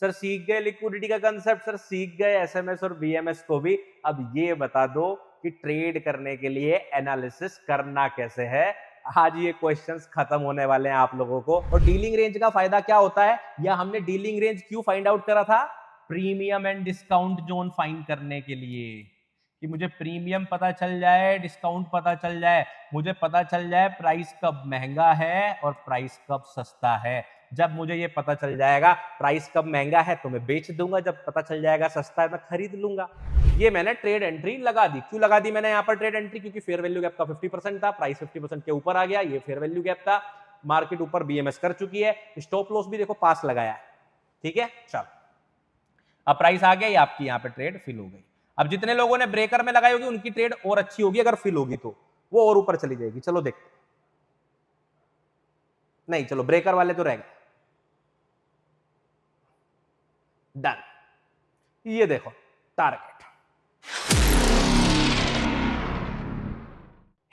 Sir सीख गए liquidity का कंसेप्ट, सर सीख गए एसएमएस और बीएमएस को भी। अब ये बता दो कि ट्रेड करने के लिए एनालिसिस करना कैसे है। आज ये क्वेश्चंस खत्म होने वाले हैं आप लोगों को। और डीलिंग रेंज का फायदा क्या होता है, या हमने डीलिंग रेंज क्यों फाइंड आउट करा था? Premium and discount zone find करने के लिए, कि मुझे प्रीमियम पता चल जाए, डिस्काउंट पता चल जाए, मुझे पता चल जाए प्राइस कब महंगा है और प्राइस कब सस्ता है। जब मुझे ये पता चल जाएगा प्राइस कब महंगा है तो मैं बेच दूंगा, जब पता चल जाएगा सस्ता है मैं खरीद लूंगा। ये मैंने ट्रेड एंट्री लगा दी। क्यों लगा दी मैंने यहाँ पर ट्रेड एंट्री? क्योंकि फेयर वैल्यू गैप का 50% था, प्राइस 50% के ऊपर आ गया, ये फेयर वैल्यू गैप था, मार्केट ऊपर बीएमएस कर चुकी है, स्टॉप लॉस भी देखो पास लगाया है। ठीक है, चल अब प्राइस आ गया, ये आपकी यहाँ पे ट्रेड फिल हो गई। अब जितने लोगों ने ब्रेकर में लगाई होगी उनकी ट्रेड और अच्छी होगी, अगर फिल होगी तो वो और ऊपर चली जाएगी। चलो देखते, नहीं चलो ब्रेकर वाले तो रह गए। डन, ये देखो target.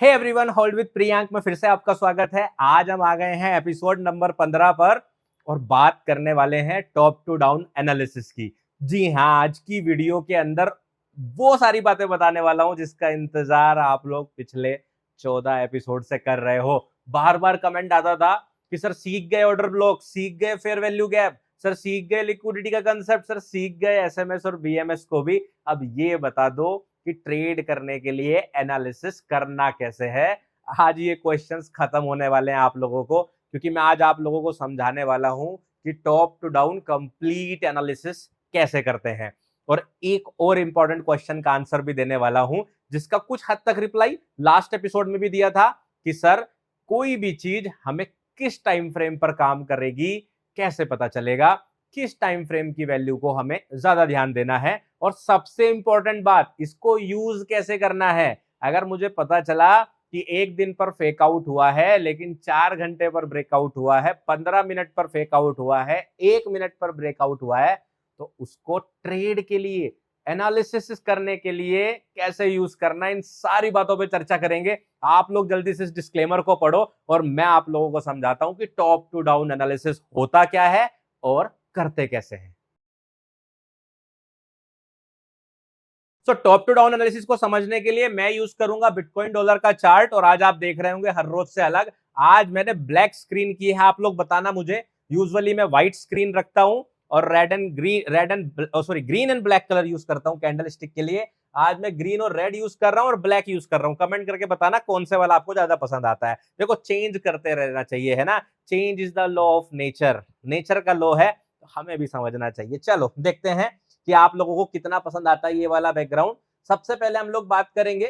Hey everyone, hold with Priyank में फिर से आपका स्वागत है। आज हम आ गए हैं एपिसोड नंबर 15 पर और बात करने वाले हैं टॉप टू डाउन एनालिसिस की। जी हां, आज की वीडियो के अंदर वो सारी बातें बताने वाला हूं जिसका इंतजार आप लोग पिछले 14 एपिसोड से कर रहे हो। बार बार कमेंट आता था कि सर सीख गए ऑर्डर ब्लॉक, सीख गए फेयर वैल्यू गैप, सर सीख गए लिक्विडिटी का कंसेप्ट, सर सीख गए एसएमएस और बीएमएस को भी। अब ये बता दो कि ट्रेड करने के लिए एनालिसिस करना कैसे है। आज ये क्वेश्चंस खत्म होने वाले हैं आप लोगों को, क्योंकि मैं आज आप लोगों को समझाने वाला हूं कि top to down complete analysis कैसे करते हैं। और एक और इंपॉर्टेंट क्वेश्चन का आंसर भी देने वाला हूं, जिसका कुछ हद तक रिप्लाई लास्ट एपिसोड में भी दिया था कि सर कोई भी चीज हमें किस टाइम फ्रेम पर काम करेगी, कैसे पता चलेगा, किस टाइम फ्रेम की वैल्यू को हमें ज्यादा ध्यान देना है, और सबसे इंपॉर्टेंट बात, इसको यूज कैसे करना है। अगर मुझे पता चला कि एक दिन पर फेक आउट हुआ है, लेकिन 4 घंटे पर ब्रेकआउट हुआ है, 15 मिनट पर फेक आउट हुआ है, 1 मिनट पर ब्रेकआउट हुआ है, तो उसको ट्रेड के लिए, एनालिसिस करने के लिए कैसे यूज करना, इन सारी बातों पे चर्चा करेंगे। आप लोग जल्दी से इस डिस्क्लेमर को पढ़ो और मैं आप लोगों को समझाता हूं कि टॉप टू डाउन एनालिसिस होता क्या है और करते कैसे हैं। So top to down analysis को समझने के लिए मैं यूज करूंगा बिटकॉइन डॉलर का चार्ट, और आज आप देख रहे होंगे हर रोज से अलग। आज मैंने ब्लैक स्क्रीन की है, आप लोग बताना मुझे। यूजुअली मैं व्हाइट स्क्रीन रखता हूं और green and black colour use करता हूं कैंडल स्टिक के लिए। आज मैं ग्रीन और रेड यूज कर रहा हूं और ब्लैक यूज कर रहा हूं। कमेंट करके बताना कौन से वाला आपको ज्यादा पसंद आता है। देखो चेंज करते रहना चाहिए, है ना। Change is the law of nature, nature का लॉ है, तो हमें भी समझना चाहिए। चलो देखते हैं कि आप लोगों को कितना पसंद आता है ये वाला बैकग्राउंड। सबसे पहले हम लोग बात करेंगे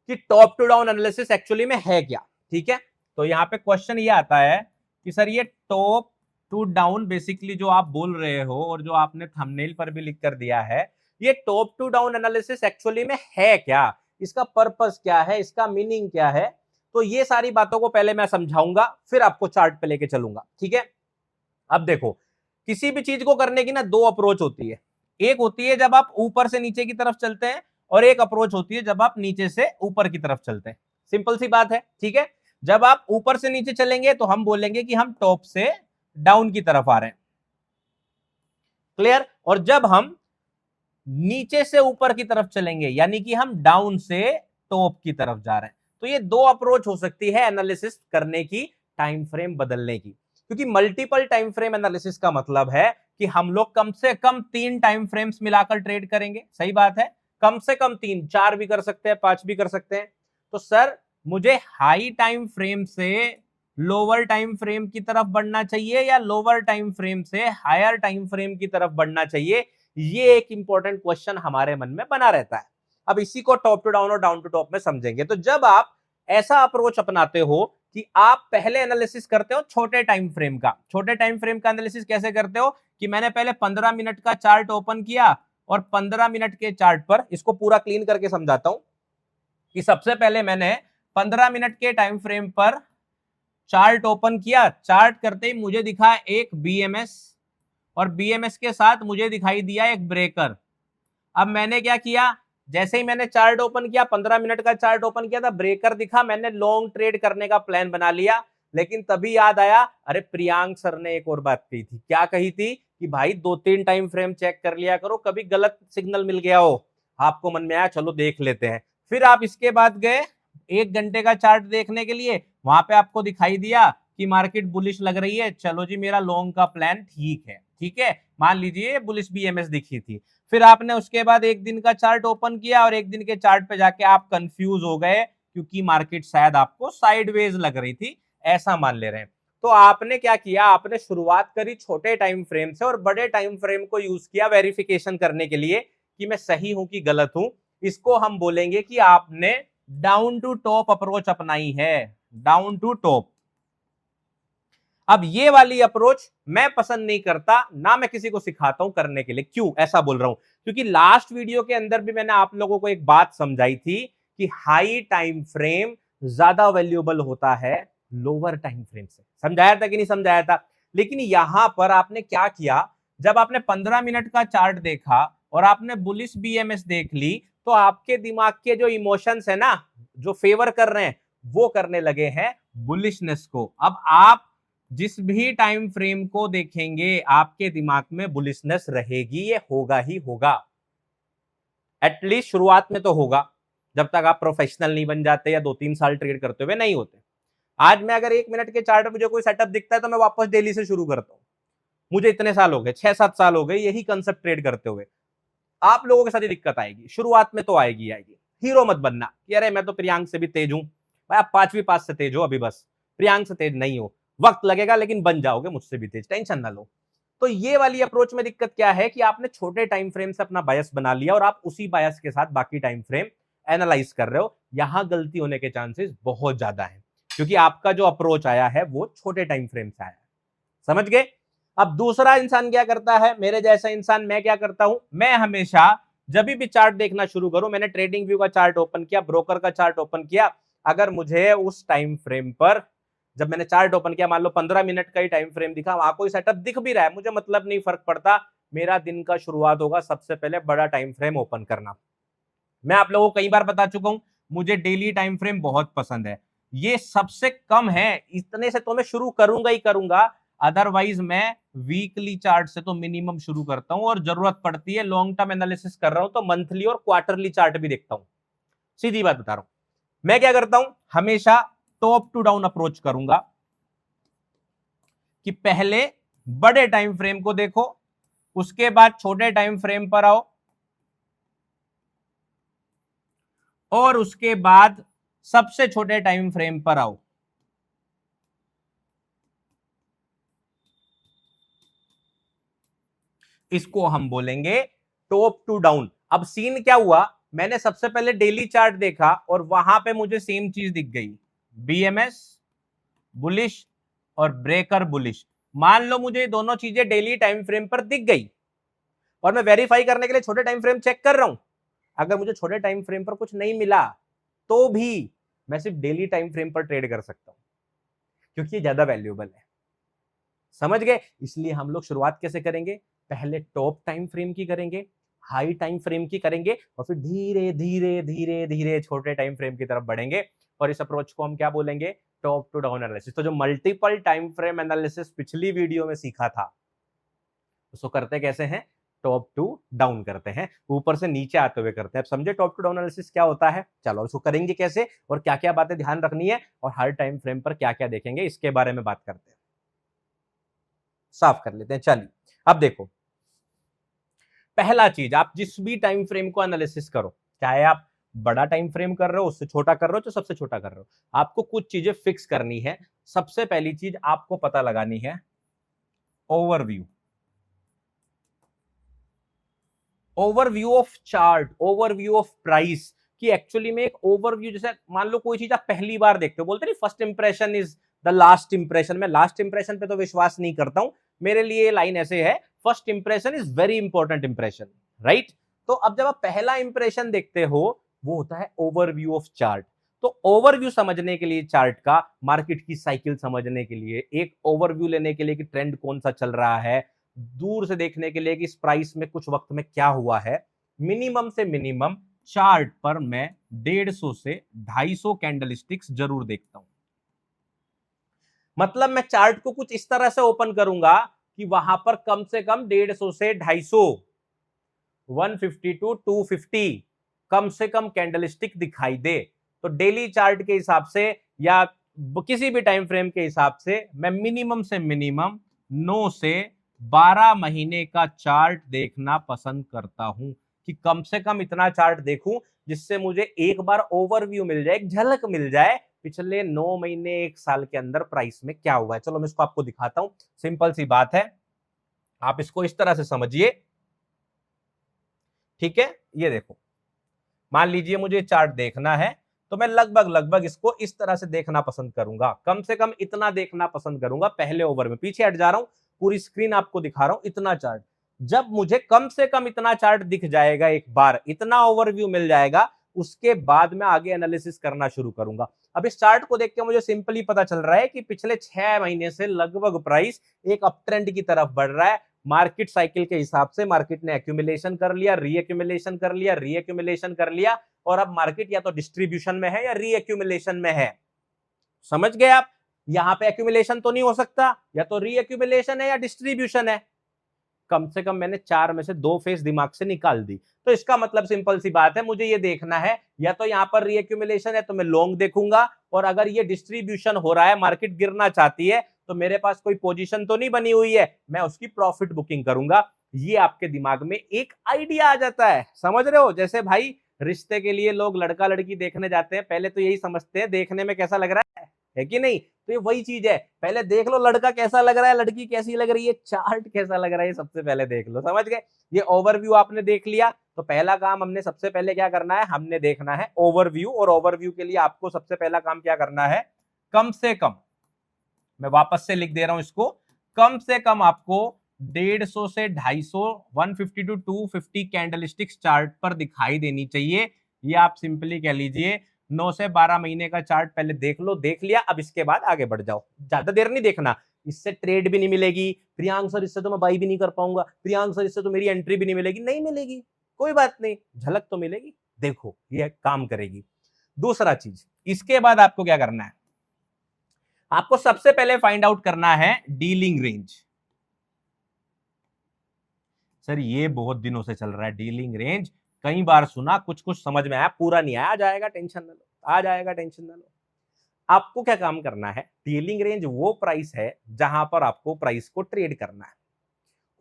कि top to down analysis actually में है क्या। ठीक है, तो यहां पे क्वेश्चन ये आता है कि सर ये टॉप टू डाउन बेसिकली जो आप बोल रहे हो और जो आपने थंबनेल पर भी लिख कर दिया है, ये top to down analysis actually में है क्या, इसका पर्पस क्या है, इसका मीनिंग क्या है। तो ये सारी बातों को पहले मैं समझाऊंगा, फिर आपको चार्ट पे लेके चलूंगा। ठीक है, अब देखो किसी भी चीज को करने की ना दो अप्रोच होती है। एक होती है जब आप ऊपर से नीचे की तरफ चलते हैं, और एक अप्रोच होती है जब आप नीचे से ऊपर की तरफ चलते हैं। सिंपल सी बात है। ठीक है, जब आप ऊपर से नीचे चलेंगे तो हम बोलेंगे कि हम टॉप से डाउन की तरफ आ रहे हैं। क्लियर। और जब हम नीचे से ऊपर की तरफ चलेंगे यानी कि हम डाउन से टॉप की तरफ जा रहे हैं। तो ये दो अप्रोच हो सकती है एनालिसिस करने की, टाइम फ्रेम बदलने की। क्योंकि मल्टीपल टाइम फ्रेम एनालिसिस का मतलब है कि हम लोग कम से कम 3 टाइम फ्रेम्स मिलाकर ट्रेड करेंगे। सही बात है, कम से कम 3, 4 भी कर सकते हैं, 5 भी कर सकते हैं। तो सर मुझे हाई टाइम फ्रेम से लोअर टाइम फ्रेम की तरफ बढ़ना चाहिए या लोअर टाइम फ्रेम से हायर टाइम फ्रेम की तरफ बढ़ना चाहिए, ये एक इंपॉर्टेंट क्वेश्चन हमारे मन में बना रहता है। अब इसी को टॉप टू डाउन और डाउन टू टॉप में समझेंगे। तो जब आप ऐसा अप्रोच अपनाते हो कि आप पहले एनालिसिस करते हो छोटे टाइम फ्रेम का, छोटे टाइम फ्रेम का एनालिसिस कैसे करते हो कि मैंने पहले 15 मिनट का चार्ट ओपन किया, और 15 मिनट के चार्ट पर, इसको पूरा क्लीन करके समझाता हूं कि सबसे पहले मैंने 15 मिनट के टाइम फ्रेम पर चार्ट ओपन किया। चार्ट करते ही मुझे दिखा एक बीएमएस, और बीएमएस के साथ मुझे दिखाई दिया एक ब्रेकर। अब मैंने क्या किया, जैसे ही मैंने चार्ट ओपन किया, 15 मिनट का चार्ट ओपन किया था, ब्रेकर दिखा, मैंने लॉन्ग ट्रेड करने का प्लान बना लिया। लेकिन तभी याद आया, अरे प्रियांक सर ने एक और बात कही थी। क्या कही थी? कि भाई 2-3 टाइम फ्रेम चेक कर लिया करो, कभी गलत सिग्नल मिल गया हो। आपको मन में आया चलो देख लेते हैं। फिर आप इसके बाद गए 1 घंटे का चार्ट देखने के लिए, वहां पे आपको दिखाई दिया कि मार्केट बुलिश लग रही है, चलो जी मेरा लॉन्ग का प्लान ठीक है। ठीक है, मान लीजिए बुलिश बीएमएस दिखी थी। फिर आपने उसके बाद 1 दिन का चार्ट ओपन किया और 1 दिन के चार्ट पे जाके आप कंफ्यूज हो गए, क्योंकि मार्केट शायद आपको साइडवेज लग रही थी, ऐसा मान ले रहे हैं। तो आपने क्या किया, आपने शुरुआत करी छोटे टाइम फ्रेम से और बड़े टाइम फ्रेम को यूज किया वेरिफिकेशन करने के लिए कि मैं सही हूं कि गलत हूं। इसको हम बोलेंगे कि आपने डाउन टू टॉप अप्रोच अपनाई है, डाउन टू टॉप। अब ये वाली अप्रोच मैं पसंद नहीं करता, ना मैं किसी को सिखाता हूं करने के लिए। क्यों ऐसा बोल रहा हूं? क्योंकि लास्ट वीडियो के अंदर भी मैंने आप लोगों को एक बात समझाई थी कि हाई टाइम फ्रेम ज्यादा वैल्यूएबल होता है लोअर टाइम फ्रेम से। समझाया था कि नहीं समझाया था? लेकिन यहां पर आपने क्या किया, जब आपने 15 मिनट का चार्ट देखा और आपने बुलिश बीएमएस देख ली, तो आपके दिमाग के जो इमोशंस है ना, जो फेवर कर रहे हैं, वो करने लगे हैं बुलिशनेस को। अब आप जिस भी टाइम फ्रेम को देखेंगे आपके दिमाग में बुलिशनेस रहेगी, ये होगा ही होगा। एटलीस्ट शुरुआत में तो होगा, जब तक आप प्रोफेशनल नहीं बन जाते या 2-3 साल ट्रेड करते हुए नहीं होते। आज मैं अगर 1 मिनट के चार्ट में मुझे कोई सेटअप दिखता है तो मैं वापस डेली से शुरू करता हूं। मुझे इतने साल हो गए, 6-7 साल हो गए यही कंसेप्ट ट्रेड करते हुए। आप लोगों के साथ ही दिक्कत आएगी, शुरुआत में तो आएगी आएगी। हीरो मत बनना कि अरे मैं तो प्रियांक से भी तेज हूं। भाई आप 5वीं पास से तेज हो अभी, बस प्रियांक से तेज नहीं हो। वक्त लगेगा लेकिन बन जाओगे मुझसे भी तेज, टेंशन ना लो। तो ये वाली अप्रोच में दिक्कत क्या है कि आपने छोटे टाइम फ्रेम से अपना बायस बना लिया और आप उसी बायस के साथ बाकी टाइम फ्रेम एनालाइज कर रहे हो। यहां गलती होने के चांसेस बहुत ज्यादा है, क्योंकि आपका जो अप्रोच आया है वो छोटे टाइम फ्रेम से आया है। समझ गए? अब दूसरा इंसान क्या करता है, मेरे जैसा इंसान, मैं क्या करता हूं, मैं हमेशा जब भी चार्ट देखना शुरू करूं, मैंने ट्रेडिंग व्यू का चार्ट ओपन किया, ब्रोकर का चार्ट ओपन किया, अगर मुझे उस टाइम फ्रेम पर, जब मैंने चार्ट ओपन किया, मान लो 15 मिनट का ही टाइम फ्रेम दिखा, वहां कोई सेटअप दिख भी रहा है, मुझे मतलब नहीं, फर्क पड़ता। मेरा दिन का शुरुआत होगा सबसे पहले बड़ा टाइम फ्रेम ओपन करना। मैं आप लोगों को कई बार बता चुका हूं, मुझे डेली टाइम फ्रेम बहुत पसंद है। ये सबसे कम है, इतने से तो मैं शुरू करूंगा ही करूंगा। अदरवाइज मैं वीकली चार्ट से तो मिनिमम शुरू करता हूं, और जरूरत पड़ती है लॉन्ग टर्म एनालिसिस कर रहा हूं तो मंथली और क्वार्टरली चार्ट भी देखता हूं। सीधी बात बता रहा हूं, मैं क्या करता हूं, हमेशा टॉप टू डाउन अप्रोच करूंगा कि पहले बड़े टाइम फ्रेम को देखो, उसके बाद छोटे टाइम फ्रेम पर आओ, और उसके बाद सबसे छोटे टाइम फ्रेम पर आओ। इसको हम बोलेंगे टॉप टू डाउन। अब सीन क्या हुआ, मैंने सबसे पहले डेली चार्ट देखा और वहां पे मुझे सेम चीज दिख गई, बीएमएस बुलिश और ब्रेकर बुलिश। मान लो मुझे दोनों चीजें डेली टाइम फ्रेम पर दिख गई और मैं वेरीफाई करने के लिए छोटे टाइम फ्रेम चेक कर रहा हूं। अगर मुझे छोटे टाइम फ्रेम पर कुछ नहीं मिला तो भी मैं सिर्फ डेली टाइम फ्रेम पर ट्रेड कर सकता हूं, क्योंकि ये ज्यादा वैल्यूएबल है। समझ गए? इसलिए हम लोग शुरुआत कैसे करेंगे, पहले टॉप टाइम फ्रेम की करेंगे, हाई टाइम फ्रेम की करेंगे, और फिर धीरे धीरे धीरे धीरे छोटे टाइम फ्रेम की तरफ बढ़ेंगे। और इस अप्रोच को हम क्या बोलेंगे, टॉप टू डाउन एनालिसिस। तो जो मल्टीपल टाइम फ्रेम एनालिसिस पिछली वीडियो में सीखा था, उसको करते कैसे हैं, टॉप टू डाउन करते हैं, ऊपर से नीचे आते हुए करते हैं। अब समझे टॉप टू डाउन एनालिसिस क्या होता है? चलो उसको करेंगे कैसे और क्या क्या बातें ध्यान रखनी है और हर टाइम फ्रेम पर क्या क्या देखेंगे, इसके बारे में बात करते हैं। साफ कर लेते हैं। चलिए अब देखो, पहला चीज, आप जिस भी टाइम फ्रेम को एनालिसिस करो, चाहे आप बड़ा टाइम फ्रेम कर रहे हो, उससे छोटा कर रहे हो, तो सबसे छोटा कर रहे हो, आपको कुछ चीजें फिक्स करनी है। सबसे पहली चीज आपको पता लगानी है overview. Overview of chart, overview of price, कि एक्चुअली में एक ओवरव्यू, जैसे मान लो कोई चीज आप पहली बार देखते हो, बोलते नहीं first impression is the last impression. मैं लास्ट इंप्रेशन पे तो विश्वास नहीं करता हूं, मेरे लिए लाइन ऐसे है, first impression is very important impression, right? तो अब जब आप पहला इंप्रेशन देखते हो, वो होता है ओवरव्यू ऑफ चार्ट। तो ओवरव्यू समझने के लिए चार्ट का, मार्केट की साइकिल समझने के लिए, एक ओवरव्यू लेने के लिए कि ट्रेंड कौन सा चल रहा है, दूर से देखने के लिए कि इस प्राइस में कुछ वक्त में क्या हुआ है, मिनिमम से मिनिमम चार्ट पर मैं 150 से 250 कैंडलस्टिक्स जरूर देखता हूं। मतलब मैं चार्ट को कुछ इस तरह से ओपन करूंगा कि वहां पर कम से कम 150 से 250, 150 टू 250 कम से कम कैंडलस्टिक दिखाई दे। तो डेली चार्ट के हिसाब से या किसी भी टाइम फ्रेम के हिसाब से मैं मिनिमम से मिनिमम 9 से 12 महीने का चार्ट देखना पसंद करता हूं, कि कम से कम इतना चार्ट देखूं जिससे मुझे एक बार ओवरव्यू मिल जाए, एक झलक मिल जाए पिछले 9 महीने 1 साल के अंदर प्राइस में क्या हुआ है। चलो मैं इसको आपको दिखाता हूं, सिंपल सी बात है, आप इसको इस तरह से समझिए। ठीक है, ये देखो, मान लीजिए मुझे चार्ट देखना है तो मैं लगभग इसको इस तरह से देखना पसंद करूंगा, कम से कम इतना देखना पसंद करूंगा पहले ओवर में। पीछे हट जा रहा हूं, पूरी स्क्रीन आपको दिखा रहा हूं, इतना चार्ट। जब मुझे कम से कम इतना चार्ट दिख जाएगा, एक बार इतना ओवरव्यू मिल जाएगा, उसके बाद मैं आगे एनालिसिस करना शुरू करूंगा। अब इस चार्ट को देख के मुझे सिंपली पता चल रहा है कि पिछले 6 महीने से लगभग प्राइस एक अप ट्रेंड की तरफ बढ़ रहा है। मार्केट साइकिल के हिसाब से मार्केट ने एक्यूमुलेशन कर लिया, रीएक्यूमुलेशन कर लिया, रीएक्यूमुलेशन कर लिया, और अब मार्केट या तो डिस्ट्रीब्यूशन में है या रीएक्यूमुलेशन में है। समझ गए आप? यहां पे एक्यूमुलेशन तो नहीं हो सकता, या तो रीएक्यूमुलेशन है या डिस्ट्रीब्यूशन है। कम से कम मैंने 4 में से 2 फेज दिमाग से निकाल दी। तो इसका मतलब सिंपल सी बात है, मुझे ये देखना है या तो यहां पर रीएक्यूमुलेशन है तो मैं लॉन्ग देखूंगा, और अगर ये डिस्ट्रीब्यूशन हो रहा है, मार्केट गिरना चाहती है, तो मेरे पास कोई पोजीशन तो नहीं बनी हुई है, मैं उसकी प्रॉफिट बुकिंग करूंगा। ये आपके दिमाग में एक आइडिया आ जाता है। समझ रहे हो? जैसे भाई रिश्ते के लिए लोग लड़का लड़की देखने जाते हैं, पहले तो यही समझते हैं देखने में कैसा लग रहा है कि नहीं? तो ये वही चीज है, पहले देख लो लड़का कैसा लग रहा है, लड़की कैसी लग रही है, चार्ट कैसा लग रहा है, सबसे पहले देख लो। समझ गए? ये ओवरव्यू आपने देख लिया, तो पहला काम हमने सबसे पहले क्या करना है, हमने देखना है ओवरव्यू। और ओवरव्यू के लिए आपको सबसे पहला काम क्या करना है, कम से कम, मैं वापस से लिख दे रहा हूं इसको, कम से कम आपको 150 से 250, 150 टू 250 कैंडलस्टिक्स चार्ट पर दिखाई देनी चाहिए। ये आप सिंपली कह लीजिए 9 से 12 महीने का चार्ट पहले देख लो। देख लिया, अब इसके बाद आगे बढ़ जाओ, ज्यादा देर नहीं देखना, इससे ट्रेड भी नहीं मिलेगी प्रियांक सर, इससे तो मैं बाई भी नहीं कर पाऊंगा प्रियांक सर, इससे तो मेरी एंट्री भी नहीं मिलेगी। नहीं मिलेगी, कोई बात नहीं, झलक तो मिलेगी, देखो ये काम करेगी। दूसरा चीज, इसके बाद आपको क्या करना है, आपको सबसे पहले फाइंड आउट करना है डीलिंग रेंज। सर ये बहुत दिनों से चल रहा है डीलिंग रेंज, कई बार सुना, कुछ कुछ समझ में आया, पूरा नहीं आया, आ जाएगा टेंशन न लो, आ जाएगा टेंशन न लो। आपको क्या काम करना है, डीलिंग रेंज वो प्राइस है जहां पर आपको प्राइस को ट्रेड करना है,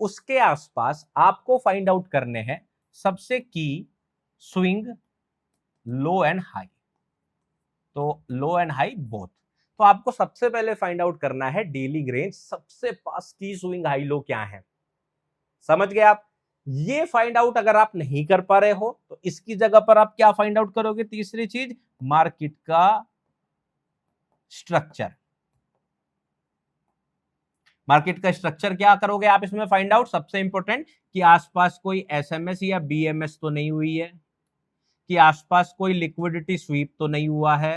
उसके आसपास आपको फाइंड आउट करने हैं सबसे की स्विंग लो एंड हाई। तो लो एंड हाई बोथ, तो आपको सबसे पहले फाइंड आउट करना है डीलिंग रेंज, सबसे पास की स्विंग हाई लो क्या है। समझ गए आप? ये फाइंड आउट अगर आप नहीं कर पा रहे हो तो इसकी जगह पर आप क्या फाइंड आउट करोगे, तीसरी चीज, मार्केट का स्ट्रक्चर। मार्केट का स्ट्रक्चर क्या करोगे आप इसमें फाइंड आउट, सबसे इंपॉर्टेंट, कि आसपास कोई एसएमएस या बीएमएस तो नहीं हुई है, कि आसपास कोई लिक्विडिटी स्वीप तो नहीं हुआ है,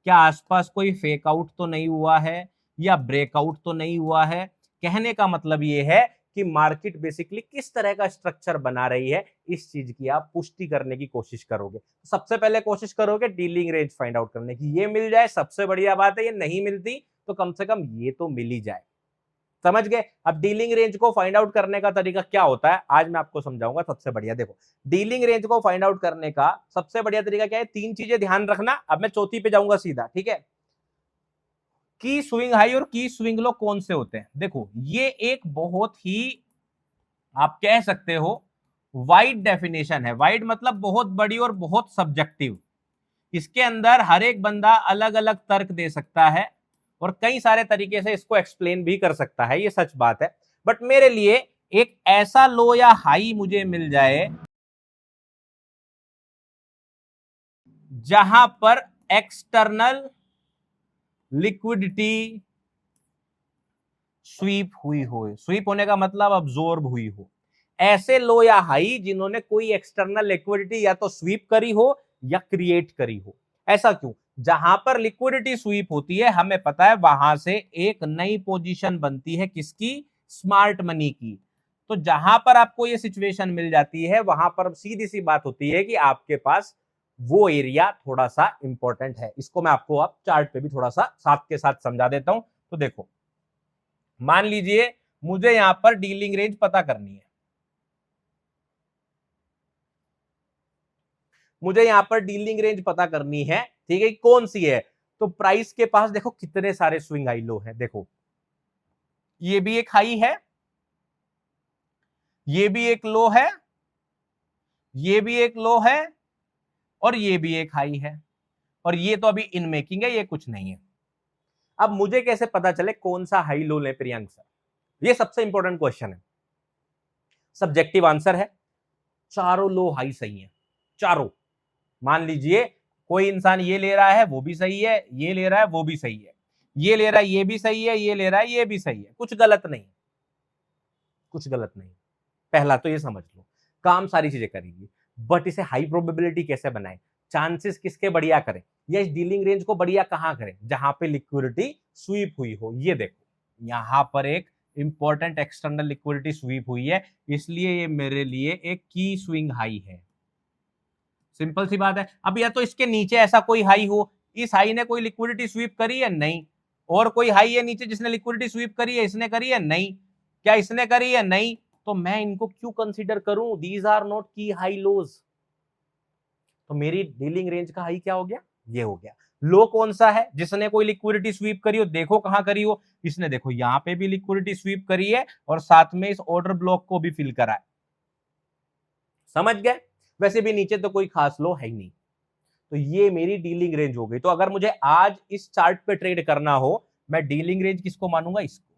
क्या आसपास कोई फेक आउट तो नहीं हुआ है, या ब्रेकआउट तो नहीं हुआ है। कहने का मतलब यह है कि मार्केट बेसिकली किस तरह का स्ट्रक्चर बना रही है, इस चीज की आप पुष्टि करने की कोशिश करोगे। सबसे पहले कोशिश करोगे डीलिंग रेंज फाइंड आउट करने की, ये मिल जाए सबसे बढ़िया बात है, ये नहीं मिलती तो कम से कम ये तो मिल ही जाए। समझ गए? अब डीलिंग रेंज को फाइंड आउट करने का तरीका क्या होता है, आज मैं आपको समझाऊंगा सबसे बढ़िया। देखो, डीलिंग रेंज को फाइंड आउट करने का सबसे बढ़िया तरीका क्या है, 3 चीजें ध्यान रखना। अब मैं चौथी पे जाऊंगा सीधा, ठीक है। की स्विंग हाई और की स्विंग लो कौन से होते हैं, देखो ये एक बहुत ही, आप कह सकते हो, वाइड डेफिनेशन है। वाइड मतलब बहुत बड़ी और बहुत सब्जेक्टिव, इसके अंदर हर एक बंदा अलग अलग तर्क दे सकता है और कई सारे तरीके से इसको एक्सप्लेन भी कर सकता है, ये सच बात है। बट मेरे लिए एक ऐसा लो या हाई मुझे मिल जाए जहां पर एक्सटर्नल लिक्विडिटी स्वीप हुई हो, स्वीप होने का मतलब अब्जॉर्ब हुई हो, ऐसे लो या हाई जिन्होंने कोई एक्सटर्नल लिक्विडिटी या तो स्वीप करी हो या क्रिएट करी हो। ऐसा क्यों? जहां पर लिक्विडिटी स्वीप होती है, हमें पता है वहां से एक नई पोजीशन बनती है, किसकी? स्मार्ट मनी की। तो जहां पर आपको ये सिचुएशन मिल जाती है, वहां पर सीधी सी बात होती है कि आपके पास वो एरिया थोड़ा सा इंपॉर्टेंट है। इसको मैं आपको अब चार्ट पे भी थोड़ा सा साथ के साथ समझा देता हूं। तो देखो, मान लीजिए मुझे यहां पर डीलिंग रेंज पता करनी है, मुझे यहां पर डीलिंग रेंज पता करनी है, ठीक है, कौन सी है। तो प्राइस के पास देखो कितने सारे स्विंग हाई लो हैं। देखो, ये भी एक हाई है, ये भी एक लो है, ये भी एक लो है, और ये भी एक हाई है, और ये तो अभी इन मेकिंग है, ये कुछ नहीं है। अब मुझे कैसे पता चले कौन सा हाई लो ले प्रियंक सर? ये सबसे इंपॉर्टेंट क्वेश्चन है। सब्जेक्टिव आंसर है, चारों लो हाई सही है, चारों। मान लीजिए कोई इंसान ये ले रहा है वो भी सही है, ये ले रहा है वो भी सही है, ये ले रहा है ये भी सही है, ये ले रहा है ये भी सही है, कुछ गलत नहीं, कुछ गलत नहीं। पहला तो ये समझ लो, काम सारी चीजें करेगी, बट इसे हाई प्रोबेबिलिटी कैसे बनाए, चांसेस किसके बढ़िया करें, या इस डीलिंग रेंज को बढ़िया कहां करें, जहां पे लिक्विडिटी स्वीप हुई हो। ये देखो यहां पर एक इंपॉर्टेंट एक्सटर्नल लिक्विडिटी स्वीप हुई है, इसलिए ये मेरे लिए एक की स्विंग हाई है। सिंपल सी बात है। अब या तो इसके नीचे ऐसा कोई हाई हो, इस हाई ने कोई लिक्विडिटी स्वीप करी है, नहीं, और कोई हाई है नीचे जिसने लिक्विडिटी स्वीप करी है, इसने करी है, नहीं, क्या इसने करी है, नहीं, तो मैं इनको क्यों कंसीडर करूं? दीज आर नॉट की हाई लोज। तो मेरी डीलिंग रेंज का हाई क्या हो गया? ये हो गया। लो कौन सा है? जिसने कोई लिक्विडिटी स्वीप करी हो, देखो कहां करी हो, इसने देखो यहां पे भी लिक्विडिटी स्वीप करी है और साथ में इस ऑर्डर ब्लॉक को भी फिल करा है। समझ गए? वैसे भी नीचे तो कोई खास लो है ही नहीं, तो ये मेरी डीलिंग रेंज हो गई। तो अगर मुझे आज इस चार्ट पे ट्रेड करना हो, मैं डीलिंग रेंज किसको मानूंगा? इसको।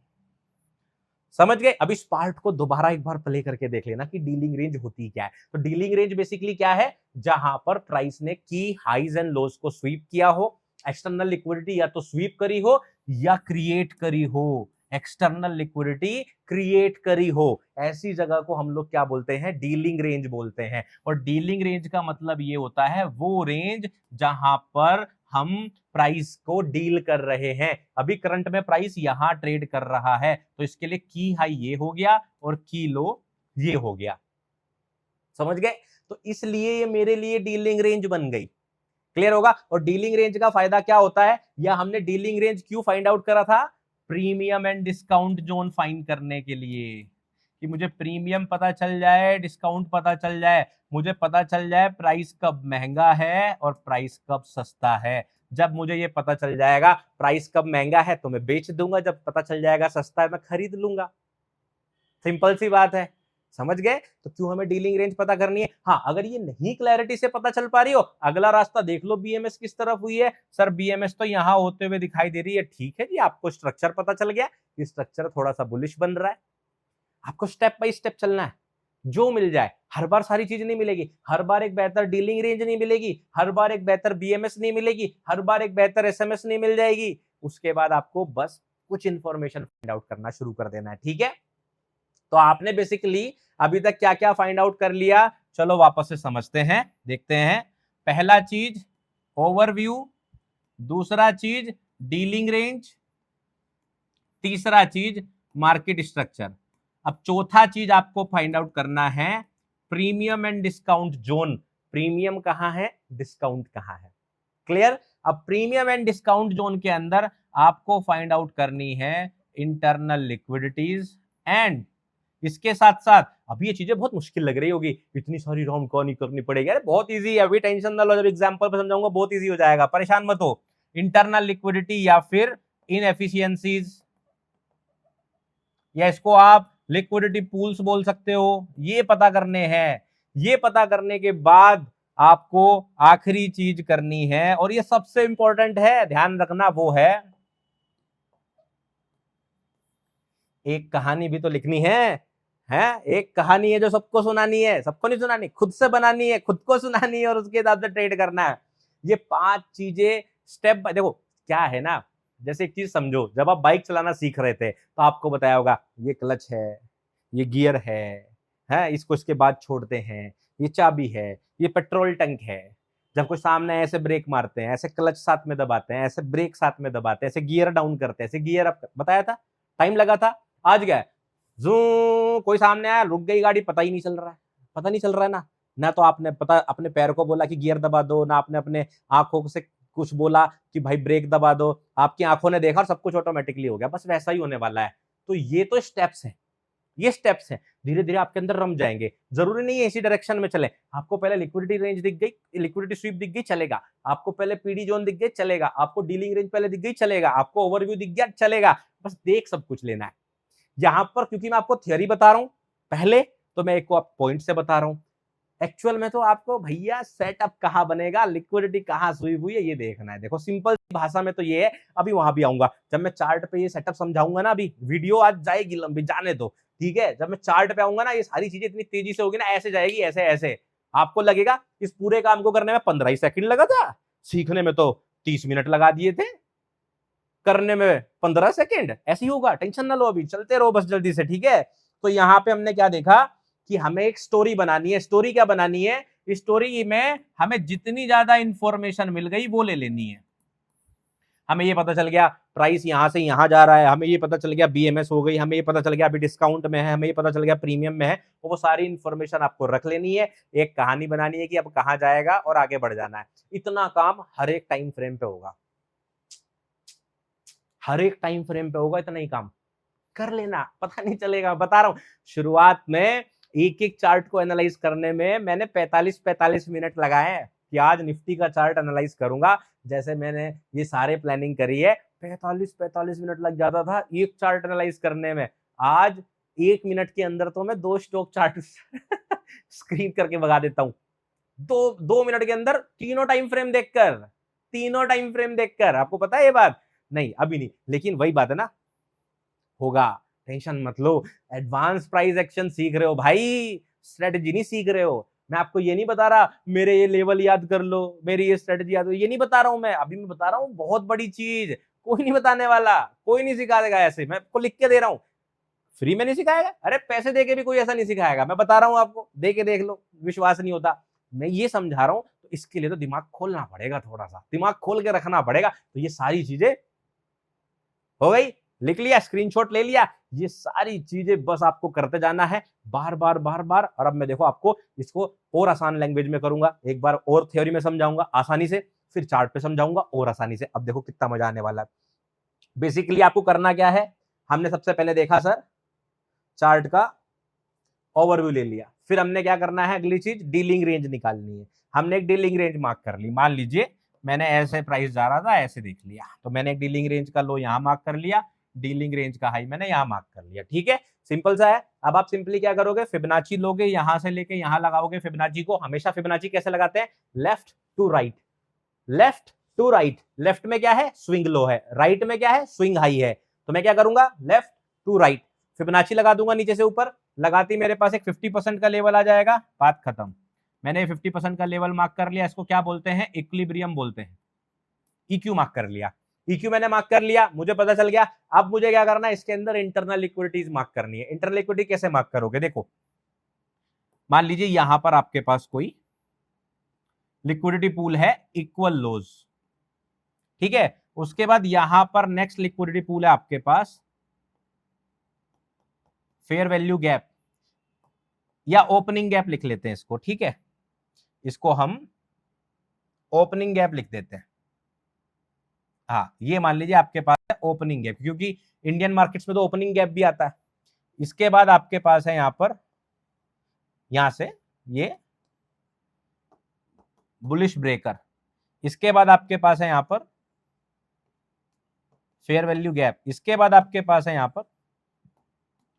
समझ गए? अब इस पार्ट को दोबारा एक बार प्ले करके देख लेना कि डीलिंग रेंज होती क्या है। तो डीलिंग रेंज बेसिकली क्या है? जहां पर प्राइस ने की हाइज एंड लोज को स्वीप किया हो, एक्सटर्नल लिक्विडिटी या तो स्वीप करी हो या क्रिएट करी हो, एक्सटर्नल लिक्विडिटी क्रिएट करी हो, ऐसी जगह को हम लोग क्या बोलते हैं? डीलिंग रेंज बोलते हैं। और डीलिंग रेंज का मतलब ये होता है वो रेंज जहां पर हम प्राइस को डील कर रहे हैं। अभी करंट में प्राइस यहां ट्रेड कर रहा है, तो इसके लिए की हाई ये हो गया और की लो ये हो गया। समझ गए? तो इसलिए ये मेरे लिए डीलिंग रेंज बन गई। क्लियर होगा? और डीलिंग रेंज का फायदा क्या होता है, या हमने डीलिंग रेंज क्यों फाइंड आउट करा था? Premium and discount zone find करने के लिए, कि मुझे प्रीमियम पता चल जाए, डिस्काउंट पता चल जाए, मुझे पता चल जाए प्राइस कब महंगा है और प्राइस कब सस्ता है। जब मुझे ये पता चल जाएगा प्राइस कब महंगा है तो मैं बेच दूंगा, जब पता चल जाएगा सस्ता है मैं खरीद लूंगा। सिंपल सी बात है। समझ गए? तो क्यों हमें डीलिंग रेंज पता करनी है? हाँ, अगर ये नहीं क्लैरिटी से पता चल पा रही हो, अगला रास्ता देख लो, बीएमएस किस तरफ हुई है। सर बीएमएस तो यहां होते हुए दिखाई दे रही है। ठीक है जी, आपको स्ट्रक्चर पता चल गया, स्ट्रक्चर थोड़ा सा बुलिश बन रहा है, आपको स्टेप बाय स्टेप चलना है। जो मिल जाए, हर बार सारी चीज नहीं मिलेगी, हर बार एक बेहतर डीलिंग रेंज नहीं मिलेगी, हर बार एक बेहतर बीएमएस नहीं मिलेगी, हर बार एक बेहतर एसएमएस नहीं मिल जाएगी। उसके बाद आपको बस कुछ इंफॉर्मेशन फाइंड आउट करना शुरू कर देना है। ठीक है? तो आपने बेसिकली अभी तक क्या क्या फाइंड आउट कर लिया, चलो वापस से समझते हैं, देखते हैं। पहला चीज ओवरव्यू, दूसरा चीज डीलिंग रेंज, तीसरा चीज मार्केट स्ट्रक्चर। अब चौथा चीज आपको फाइंड आउट करना है premium and discount zone. Premium कहां है, डिस्काउंट कहां है? क्लियर? अब प्रीमियम एंड डिस्काउंट जोन के अंदर आपको फाइंड आउट करनी है इंटरनल लिक्विडिटीज एंड इसके साथ साथ, अभी ये चीजें बहुत मुश्किल लग रही होगी, इतनी सारी रोम कौन ही करनी पड़ेगी। अरे बहुत इजी है, अभी टेंशन ना लो, जब एग्जांपल पे समझाऊंगा बहुत इजी हो जाएगा, परेशान मत हो। इंटरनल लिक्विडिटी या फिर इनएफिशिएंसीज, या इसको आप लिक्विडिटी पूल्स बोल सकते हो, ये पता करने हैं। ये पता करने के बाद आपको आखिरी चीज करनी है, और ये सबसे इंपॉर्टेंट है, ध्यान रखना, वो है एक कहानी भी तो लिखनी है, एक कहानी है जो सबको सुनानी है, सबको नहीं सुनानी, खुद से बनानी है, खुद को सुनानी है और उसके हिसाब से ट्रेड करना है। ये 5 चीजें स्टेप बाय, देखो क्या है ना, जैसे एक चीज समझो, जब आप बाइक चलाना सीख रहे थे तो आपको बताया होगा ये क्लच है, ये गियर है, इसको इसके बाद छोड़ते हैं, ये चाबी है, ये पेट्रोल टंक है। जब कोई सामने ऐसे ब्रेक मारते हैं, ऐसे क्लच साथ में दबाते हैं, ऐसे ब्रेक साथ में दबाते हैं, ऐसे गियर डाउन करते हैं, ऐसे गियर अप, बताया था, टाइम लगा था, आज गया जू, कोई सामने आया, रुक गई गाड़ी, पता ही नहीं चल रहा है, पता नहीं चल रहा है ना, ना तो आपने पता अपने पैर को बोला कि गियर दबा दो, ना आपने अपने आंखों से कुछ बोला कि भाई ब्रेक दबा दो, आपकी आंखों ने देखा और सब कुछ ऑटोमेटिकली हो गया। बस वैसा ही होने वाला है। तो ये तो स्टेप्स है, ये स्टेप्स हैं, धीरे धीरे आपके अंदर रम जाएंगे। जरूरी नहीं है इसी डायरेक्शन में चले। आपको पहले लिक्विडिटी रेंज दिख गई, लिक्विडिटी स्वीप दिख गई, चलेगा। आपको पहले पीडी जोन दिख गई, चलेगा। आपको डीलिंग रेंज पहले दिख गई, चलेगा। आपको ओवरव्यू दिख गया, चलेगा। बस देख सब कुछ लेना है यहां पर, क्योंकि मैं आपको थियोरी बता रहा हूं पहले, तो मैं एक को आप पॉइंट से बता रहा हूं। एक्चुअल में तो आपको भैया सेटअप कहां बनेगा, लिक्विडिटी कहां स्वीप हुई है, ये देखना है। देखो सिंपल भाषा में तो ये है, अभी वहां भी आऊंगा जब मैं चार्ट पे ये सेटअप समझाऊंगा ना। अभी वीडियो आज जाएगी लंबी, जाने दो, ठीक है। जब मैं चार्ट पे आऊंगा ना, ये सारी चीजें इतनी तेजी से होगी ना, ऐसे जाएगी, ऐसे ऐसे आपको लगेगा इस पूरे काम को करने में 15 ही सेकंड लगा था, सीखने में तो 30 मिनट लगा दिए थे, करने में 15 सेकंड। ऐसे ही होगा, टेंशन ना लो, अभी चलते रहो बस जल्दी से, ठीक है। तो यहां पे हमने क्या देखा कि हमें एक स्टोरी बनानी है। स्टोरी क्या बनानी है? स्टोरी में हमें जितनी ज्यादा इंफॉर्मेशन मिल गई वो ले लेनी है। हमें ये पता चल गया प्राइस यहां से यहां जा रहा है, हमें ये पता चल गया बीएमएस हो गई, हमें ये पता चल गया अभी डिस्काउंट में है, हमें ये पता चल गया प्रीमियम में है। तो वो सारी इंफॉर्मेशन आपको रख लेनी है, एक कहानी बनानी है कि अब कहां जाएगा और आगे बढ़ जाना है। इतना काम हर एक टाइम फ्रेम पे होगा, हर एक टाइम फ्रेम पे होगा, इतना ही काम कर लेना, पता नहीं चलेगा। बता रहा हूं, शुरुआत में एक एक चार्ट को एनालाइज करने में मैंने 45 मिनट लगाए हैं कि आज निफ्टी का चार्ट एनालाइज करूंगा। जैसे मैंने ये सारे प्लानिंग करी है, 45 मिनट लग जाता था एक चार्ट एनालाइज करने में। आज 1 मिनट के अंदर तो मैं 2 स्टॉक चार्ट स्क्रीन करके भगा देता हूं। 2 मिनट के अंदर तीनों टाइम फ्रेम देखकर। आपको पता है ये बात? नहीं अभी नहीं, लेकिन वही बात है ना, होगा, टेंशन मत लो। एडवांस प्राइस एक्शन सीख रहे हो भाई, स्ट्रेटजी नहीं सीख रहे हो। मैं आपको ये नहीं बता रहा मेरे ये लेवल याद कर लो, मेरी ये स्ट्रेटजी याद हो, ये नहीं बता रहा हूं मैं। अभी मैं बता रहा हूं बहुत बड़ी चीज, कोई नहीं बताने वाला, कोई नहीं सिखा देगा ऐसे। मैं आपको लिख के दे रहा हूं, फ्री में नहीं सिखाएगा। अरे पैसे देके भी कोई ऐसा नहीं सिखाएगा, मैं बता रहा हूं आपको, दे के देख लो, विश्वास नहीं होता। मैं ये समझा रहा हूं, तो इसके लिए तो दिमाग खोलना पड़ेगा, थोड़ा सा दिमाग खोल के रखना पड़ेगा। तो ये सारी चीजें हो गई, लिख लिया, स्क्रीनशॉट ले लिया, ये सारी चीजें बस आपको करते जाना है बार बार बार बार। और अब मैं देखो आपको इसको और आसान लैंग्वेज में करूंगा, एक बार और थ्योरी में समझाऊंगा आसानी से, फिर चार्ट पे समझाऊंगा और आसानी से। अब देखो कितना मजा आने वाला है। बेसिकली आपको करना क्या है, हमने सबसे पहले देखा सर चार्ट का ओवरव्यू ले लिया, फिर हमने क्या करना है, अगली चीज डीलिंग रेंज निकालनी है। हमने एक डीलिंग रेंज मार्क कर ली, मान लीजिए मैंने ऐसे प्राइस जा रहा था, ऐसे देख लिया, तो मैंने एक डीलिंग रेंज का लो यहां मार्क कर लिया, डीलिंग रेंज का हाई मैंने यहां मार्क कर लिया, ठीक है, सिंपल सा है। अब आप सिंपली क्या करोगे, फिबोनाची लोगे, यहां से लेके यहां लगाओगे फिबोनाची को। हमेशा फिबोनाची कैसे लगाते हैं, left to right, left to right. Left में क्या है, स्विंग लो है, राइट में क्या है, स्विंग हाई है। तो मैं क्या करूंगा, लेफ्ट टू राइट, फिबोनाची लगा दूंगा नीचे से ऊपर, लगाती मेरे पास एक 50% का लेवल आ जाएगा, बात खत्म। मैंने 50% का लेवल मार्क कर लिया, इसको क्या बोलते हैं, इक्विलिब्रियम बोलते हैं। EQ मार्क कर लिया, EQ मैंने मार्क कर लिया, मुझे पता चल गया। अब मुझे क्या करना है, इसके अंदर इंटरनल लिक्विडिटीज मार्क करनी है। इंटरनल लिक्विडिटी कैसे मार्क करोगे, देखो मान लीजिए यहां पर आपके पास कोई लिक्विडिटी पूल है, इक्वल लोज, ठीक है। उसके बाद यहां पर नेक्स्ट लिक्विडिटी पूल है आपके पास फेयर वैल्यू गैप या ओपनिंग गैप लिख लेते हैं इसको, ठीक है, इसको हम ओपनिंग गैप लिख देते हैं। हाँ, ये मान लीजिए आपके पास है ओपनिंग गैप, क्योंकि इंडियन मार्केट्स में तो ओपनिंग गैप भी आता है। इसके बाद आपके पास है यहां पर, यहां से ये बुलिश ब्रेकर, इसके बाद आपके पास है यहां पर फेयर वैल्यू गैप, इसके बाद आपके पास है यहां पर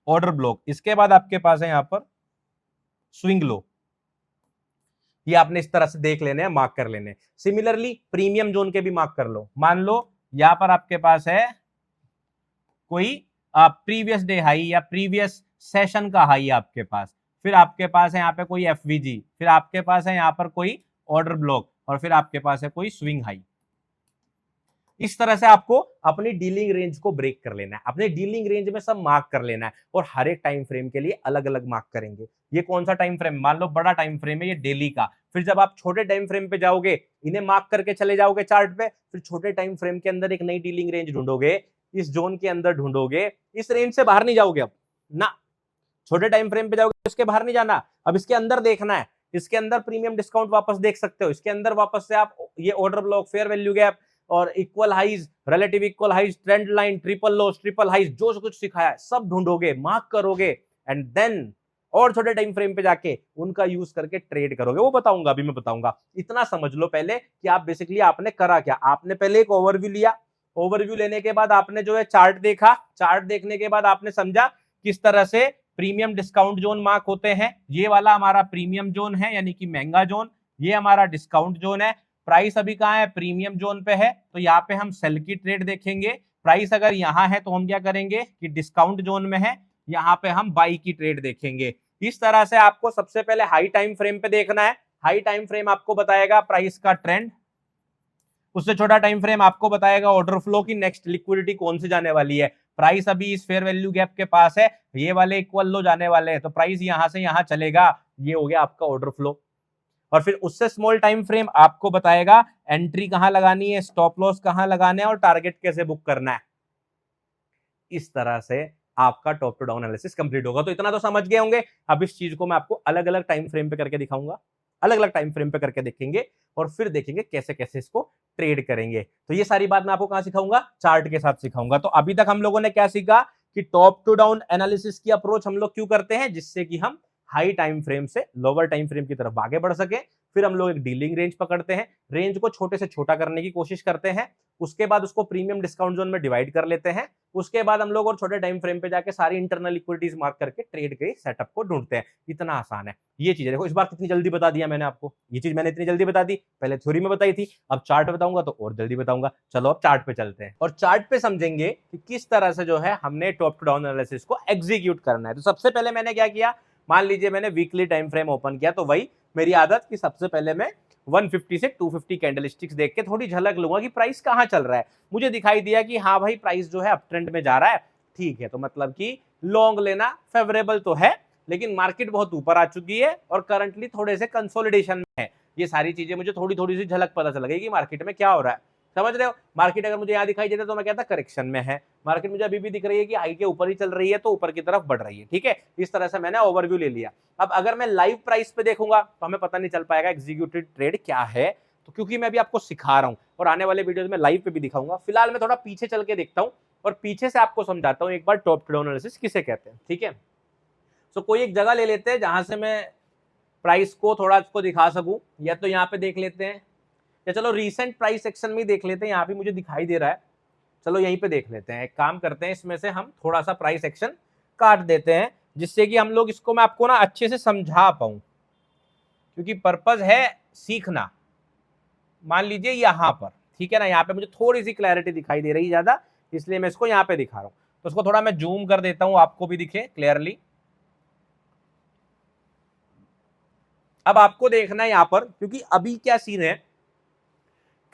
ऑर्डर ब्लॉक, इसके बाद आपके पास है यहां पर स्विंग लो। ये आपने इस तरह से देख लेने हैं, मार्क कर लेने। सिमिलरली प्रीमियम जोन के भी मार्क कर लो। मान लो यहां पर आपके पास है कोई प्रीवियस डे हाई या प्रीवियस सेशन का हाई आपके पास, फिर आपके पास है यहाँ पे कोई एफवीजी, फिर आपके पास है यहाँ पर कोई ऑर्डर ब्लॉक, और फिर आपके पास है कोई स्विंग हाई। इस तरह से आपको अपनी डीलिंग रेंज को ब्रेक कर लेना है, अपने डीलिंग रेंज में सब मार्क कर लेना है, और हर एक टाइम फ्रेम के लिए अलग अलग मार्क करेंगे। ये कौन सा टाइम फ्रेम, मान लो बड़ा टाइम फ्रेम है ये डेली का, फिर जब आप छोटे टाइम फ्रेम पे जाओगे, इन्हें मार्क करके चले जाओगे चार्ट पे, फिर छोटे टाइम फ्रेम के अंदर एक नई डीलिंग रेंज ढूंढोगे, इस जोन के अंदर ढूंढोगे, इस रेंज से बाहर नहीं जाओगे अब ना, छोटे टाइम फ्रेम पे जाओगे उसके बाहर नहीं जाना, अब इसके अंदर देखना है इसके अंदर प्रीमियम डिस्काउंट वापस देख सकते हो, इसके अंदर वापस से आप ये order block, fair value gap और equal highs, relative equal highs, trend line, triple lows, triple highs, जो कुछ सिखाया है सब ढूंढोगे, मार्क करोगे एंड देन और छोटे टाइम फ्रेम पे जाके उनका यूज करके ट्रेड करोगे। वो बताऊंगा, अभी मैं बताऊंगा। इतना समझ लो पहले कि आप बेसिकली आपने करा क्या। आपने पहले एक ओवरव्यू लिया, ओवरव्यू लेने के बाद आपने जो है चार्ट देखा, चार्ट देखने के बाद आपने समझा किस तरह से प्रीमियम डिस्काउंट जोन मार्क होते हैं। ये वाला हमारा प्रीमियम जोन है यानी कि महंगा जोन, ये हमारा डिस्काउंट जोन है। प्राइस अभी कहां है, प्रीमियम जोन पे है, तो यहाँ पे हम सेल की ट्रेड देखेंगे। प्राइस अगर यहां है तो हम क्या करेंगे कि डिस्काउंट जोन में है, यहाँ पे हम बाई की ट्रेड देखेंगे। इस तरह से आपको सबसे पहले हाई टाइम फ्रेम पे देखना है। हाई टाइम फ्रेम आपको बताएगा प्राइस का ट्रेंड, उससे छोटा टाइम फ्रेम आपको बताएगा ऑर्डर फ्लो की नेक्स्ट लिक्विडिटी कौन से जाने वाली है। प्राइस अभी इस फेयर वैल्यू गैप के पास है, ये वाले इक्वल लो जाने वाले हैं, तो प्राइस यहां से यहां चलेगा, ये हो गया आपका ऑर्डर फ्लो। और फिर उससे स्मॉल टाइम फ्रेम आपको बताएगा एंट्री कहां लगानी है, स्टॉप लॉस कहां लगाना है और टारगेट कैसे बुक करना है। इस तरह से आपका top to down analysis complete होगा। तो इतना तो समझ गए होंगे। अब इस चीज को मैं आपको अलग अलग टाइम फ्रेम पे करके दिखाऊंगा, अलग अलग टाइम फ्रेम पे करके देखेंगे और फिर देखेंगे कैसे कैसे इसको ट्रेड करेंगे। तो ये सारी बात मैं आपको कहां सिखाऊंगा, चार्ट के साथ सिखाऊंगा। तो अभी तक हम लोगों ने क्या सीखा कि टॉप टू डाउन एनालिसिस की अप्रोच हम लोग क्यों करते हैं, जिससे कि हम हाई टाइम फ्रेम से लोअर टाइम फ्रेम की तरफ आगे बढ़ सके। फिर हम लोग एक डीलिंग रेंज पकड़ते हैं, रेंज को छोटे से छोटा करने की कोशिश करते हैं, उसके बाद उसको प्रीमियम डिस्काउंट जोन में डिवाइड कर लेते हैं। उसके बाद हम लोग और छोटे टाइम फ्रेम पे जाके सारी इंटरनल इक्विटीज मार्क करके ट्रेड के सेटअप को ढूंढते हैं। इतना आसान है ये चीज। देखो इस बार कितनी जल्दी बता दिया मैंने आपको, ये चीज मैंने इतनी जल्दी बता दी, पहले थ्योरी में बताई थी, अब चार्ट बताऊंगा तो और जल्दी बताऊंगा। चलो अब चार्ट पे चलते हैं और चार्ट पे समझेंगे कि किस तरह से जो है हमने टॉप टू डाउन एनालिसिस को एग्जीक्यूट करना है। तो सबसे पहले मैंने क्या किया, मान लीजिए मैंने वीकली टाइम फ्रेम ओपन किया, तो वही मेरी आदत कि सबसे पहले मैं 150 से 250 कैंडलस्टिक्स देख के थोड़ी झलक लूंगा कि प्राइस कहां चल रहा है। मुझे दिखाई दिया कि हाँ भाई प्राइस जो है अप ट्रेंड में जा रहा है, ठीक है, तो मतलब कि लॉन्ग लेना फेवरेबल तो है, लेकिन मार्केट बहुत ऊपर आ चुकी है और करंटली थोड़े से कंसोलिडेशन में है। ये सारी चीजें मुझे थोड़ी थोड़ी सी झलक पता चल गई कि मार्केट में क्या हो रहा है। समझ रहे हो, मार्केट अगर मुझे यहाँ दिखाई देता तो मैं कहता करेक्शन में है, मार्केट मुझे अभी भी दिख रही है कि हाई के ऊपर ही चल रही है, तो ऊपर की तरफ बढ़ रही है। ठीक है, इस तरह से मैंने ओवरव्यू ले लिया। अब अगर मैं लाइव प्राइस पे देखूंगा तो हमें पता नहीं चल पाएगा एग्जीक्यूटेड ट्रेड क्या है, तो क्योंकि मैं अभी आपको सिखा रहा हूं और आने वाले वीडियोस में लाइव पे भी दिखाऊंगा। फिलहाल मैं थोड़ा पीछे चल के देखता हूं और पीछे से आपको समझाता हूं एक बार टॉप टू डाउन एनालिसिस किसे कहते हैं। ठीक है, तो कोई एक जगह ले लेते हैं जहां से मैं प्राइस को थोड़ा इसको दिखा सकूं, या तो यहाँ पे देख लेते हैं, या चलो रीसेंट प्राइस सेक्शन में देख लेते हैं, यहाँ पे मुझे दिखाई दे रहा है, चलो यहीं पे देख लेते हैं। एक काम करते हैं, इसमें से हम थोड़ा सा प्राइस एक्शन काट देते हैं, जिससे कि हम लोग इसको मैं आपको ना अच्छे से समझा पाऊं, क्योंकि पर्पज है सीखना। मान लीजिए यहां पर, ठीक है ना, यहाँ पे मुझे थोड़ी सी क्लैरिटी दिखाई दे रही है ज्यादा, इसलिए मैं इसको यहाँ पे दिखा रहा हूं। तो उसको थोड़ा मैं जूम कर देता हूं, आपको भी दिखे क्लियरली। अब आपको देखना है यहां पर, क्योंकि अभी क्या सीन है,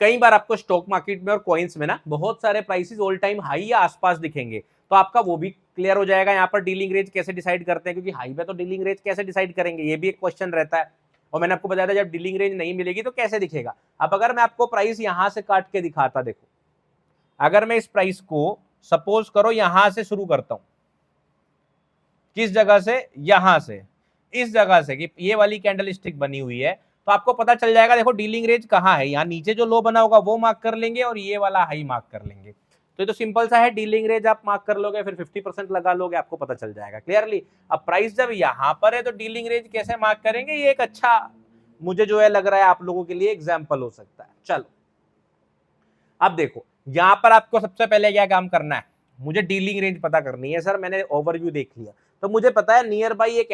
कई बार आपको स्टॉक मार्केट में और कॉइन्स में ना बहुत सारे प्राइसेस ऑल टाइम हाई या आसपास दिखेंगे, तो आपका वो भी क्लियर हो जाएगा। यहाँ पर डीलिंग रेंज कैसे डिसाइड करते हैं, क्योंकि हाई पे तो डीलिंग रेंज कैसे डिसाइड करेंगे, ये भी एक क्वेश्चन रहता है। और मैंने आपको बताया था जब डीलिंग रेंज नहीं मिलेगी तो कैसे दिखेगा। अब अगर मैं आपको प्राइस यहां से काट के दिखाता, देखो अगर मैं इस प्राइस को सपोज करो यहां से शुरू करता हूं, किस जगह से, यहां से, इस जगह से, कि ये वाली कैंडल स्टिक बनी हुई है, तो आपको पता चल जाएगा देखो डीलिंग रेंज कहां है। यहाँ नीचे जो लो बना होगा वो मार्क कर लेंगे और ये वाला हाई मार्क कर लेंगे। तो ये तो सिंपल सा है, डीलिंग रेंज आप मार्क कर लोगे, फिर 50% लगा लोगे, आपको पता चल जाएगा क्लियरली। अब प्राइस जब यहां पर है तो डीलिंग रेंज कैसे मार्क करेंगे, ये एक अच्छा मुझे जो है लग रहा है आप लोगों के लिए एग्जाम्पल हो सकता है। चलो अब देखो यहां पर आपको सबसे पहले क्या काम करना है, मुझे डीलिंग रेंज पता करनी है। सर मैंने ओवरव्यू देख लिया, तो मुझे पता है नियर बाई एक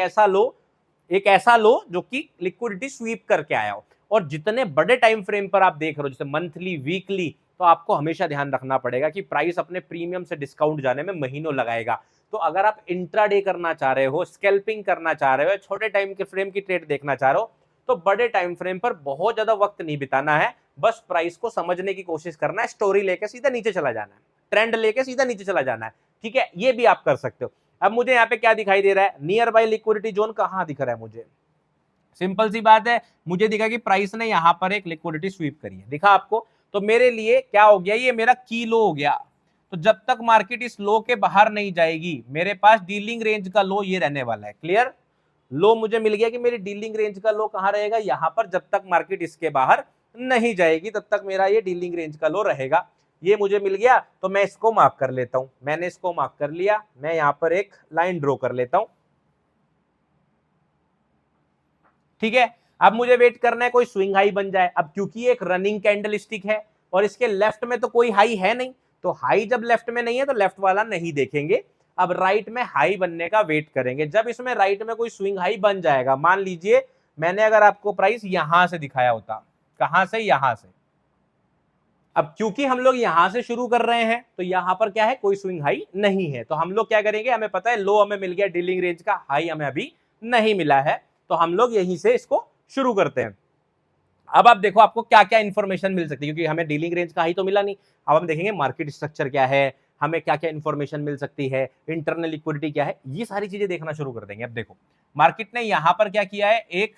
ऐसा लो जो कि लिक्विडिटी स्वीप करके आया हो। और जितने बड़े टाइम फ्रेम पर आप देख रहे हो, जैसे मंथली, वीकली, तो आपको हमेशा ध्यान रखना पड़ेगा कि प्राइस अपने प्रीमियम से डिस्काउंट जाने में महीनों लगाएगा। तो अगर आप इंट्राडे करना चाह रहे हो, स्कैल्पिंग करना चाह रहे हो, छोटे टाइम के फ्रेम की ट्रेड देखना चाह रहे हो, तो बड़े टाइम फ्रेम पर बहुत ज्यादा वक्त नहीं बिताना है, बस प्राइस को समझने की कोशिश करना है। स्टोरी लेके सीधा नीचे चला जाना है, ट्रेंड लेके सीधा नीचे चला जाना है। ठीक है, ये भी आप कर सकते हो। अब मुझे यहाँ पे क्या दिखाई दे रहा है, नियर बाय लिक्विडिटी जोन कहां दिख रहा है मुझे, सिंपल सी बात है, मुझे दिखा कि प्राइस ने यहां पर एक लिक्विडिटी स्वीप करी है, दिखा आपको। तो मेरे लिए क्या हो गया, ये मेरा की लो हो गया। तो जब तक मार्केट इस लो के बाहर नहीं जाएगी, मेरे पास डीलिंग रेंज का लो ये रहने वाला है। क्लियर, लो मुझे मिल गया कि मेरी डीलिंग रेंज का लो कहां रहेगा, यहां पर, जब तक मार्केट इसके बाहर नहीं जाएगी तब तक मेरा ये डीलिंग रेंज का लो रहेगा। ये मुझे मिल गया तो मैं इसको मार्क कर लेता हूं। मैंने इसको मार्क कर लिया, मैं यहां पर एक लाइन ड्रॉ कर लेता हूं। ठीक है, अब मुझे वेट करना है कोई स्विंग हाई बन जाए। अब क्योंकि एक रनिंग कैंडल स्टिक है और इसके लेफ्ट में तो कोई हाई है नहीं, तो हाई जब लेफ्ट में नहीं है तो लेफ्ट वाला नहीं देखेंगे। अब राइट में हाई बनने का वेट करेंगे। जब इसमें राइट में कोई स्विंग हाई बन जाएगा, मान लीजिए मैंने अगर आपको प्राइस यहां से दिखाया होता, कहां से, यहां से। अब क्योंकि हम लोग यहां से शुरू कर रहे हैं तो यहां पर क्या है, कोई स्विंग हाई नहीं है, तो हम लोग क्या करेंगे, हमें पता है लो हमें मिल गया डीलिंग रेंज का, हाई हमें अभी नहीं मिला है, तो हम लोग यहीं से इसको शुरू करते हैं। अब आप देखो आपको क्या क्या इंफॉर्मेशन मिल सकती है, क्योंकि हमें डीलिंग रेंज का हाई तो मिला नहीं। अब हम देखेंगे मार्केट स्ट्रक्चर क्या है, हमें क्या क्या इंफॉर्मेशन मिल सकती है, इंटरनल लिक्विडिटी क्या है, ये सारी चीजें देखना शुरू कर देंगे। अब देखो मार्केट ने यहां पर क्या किया है, एक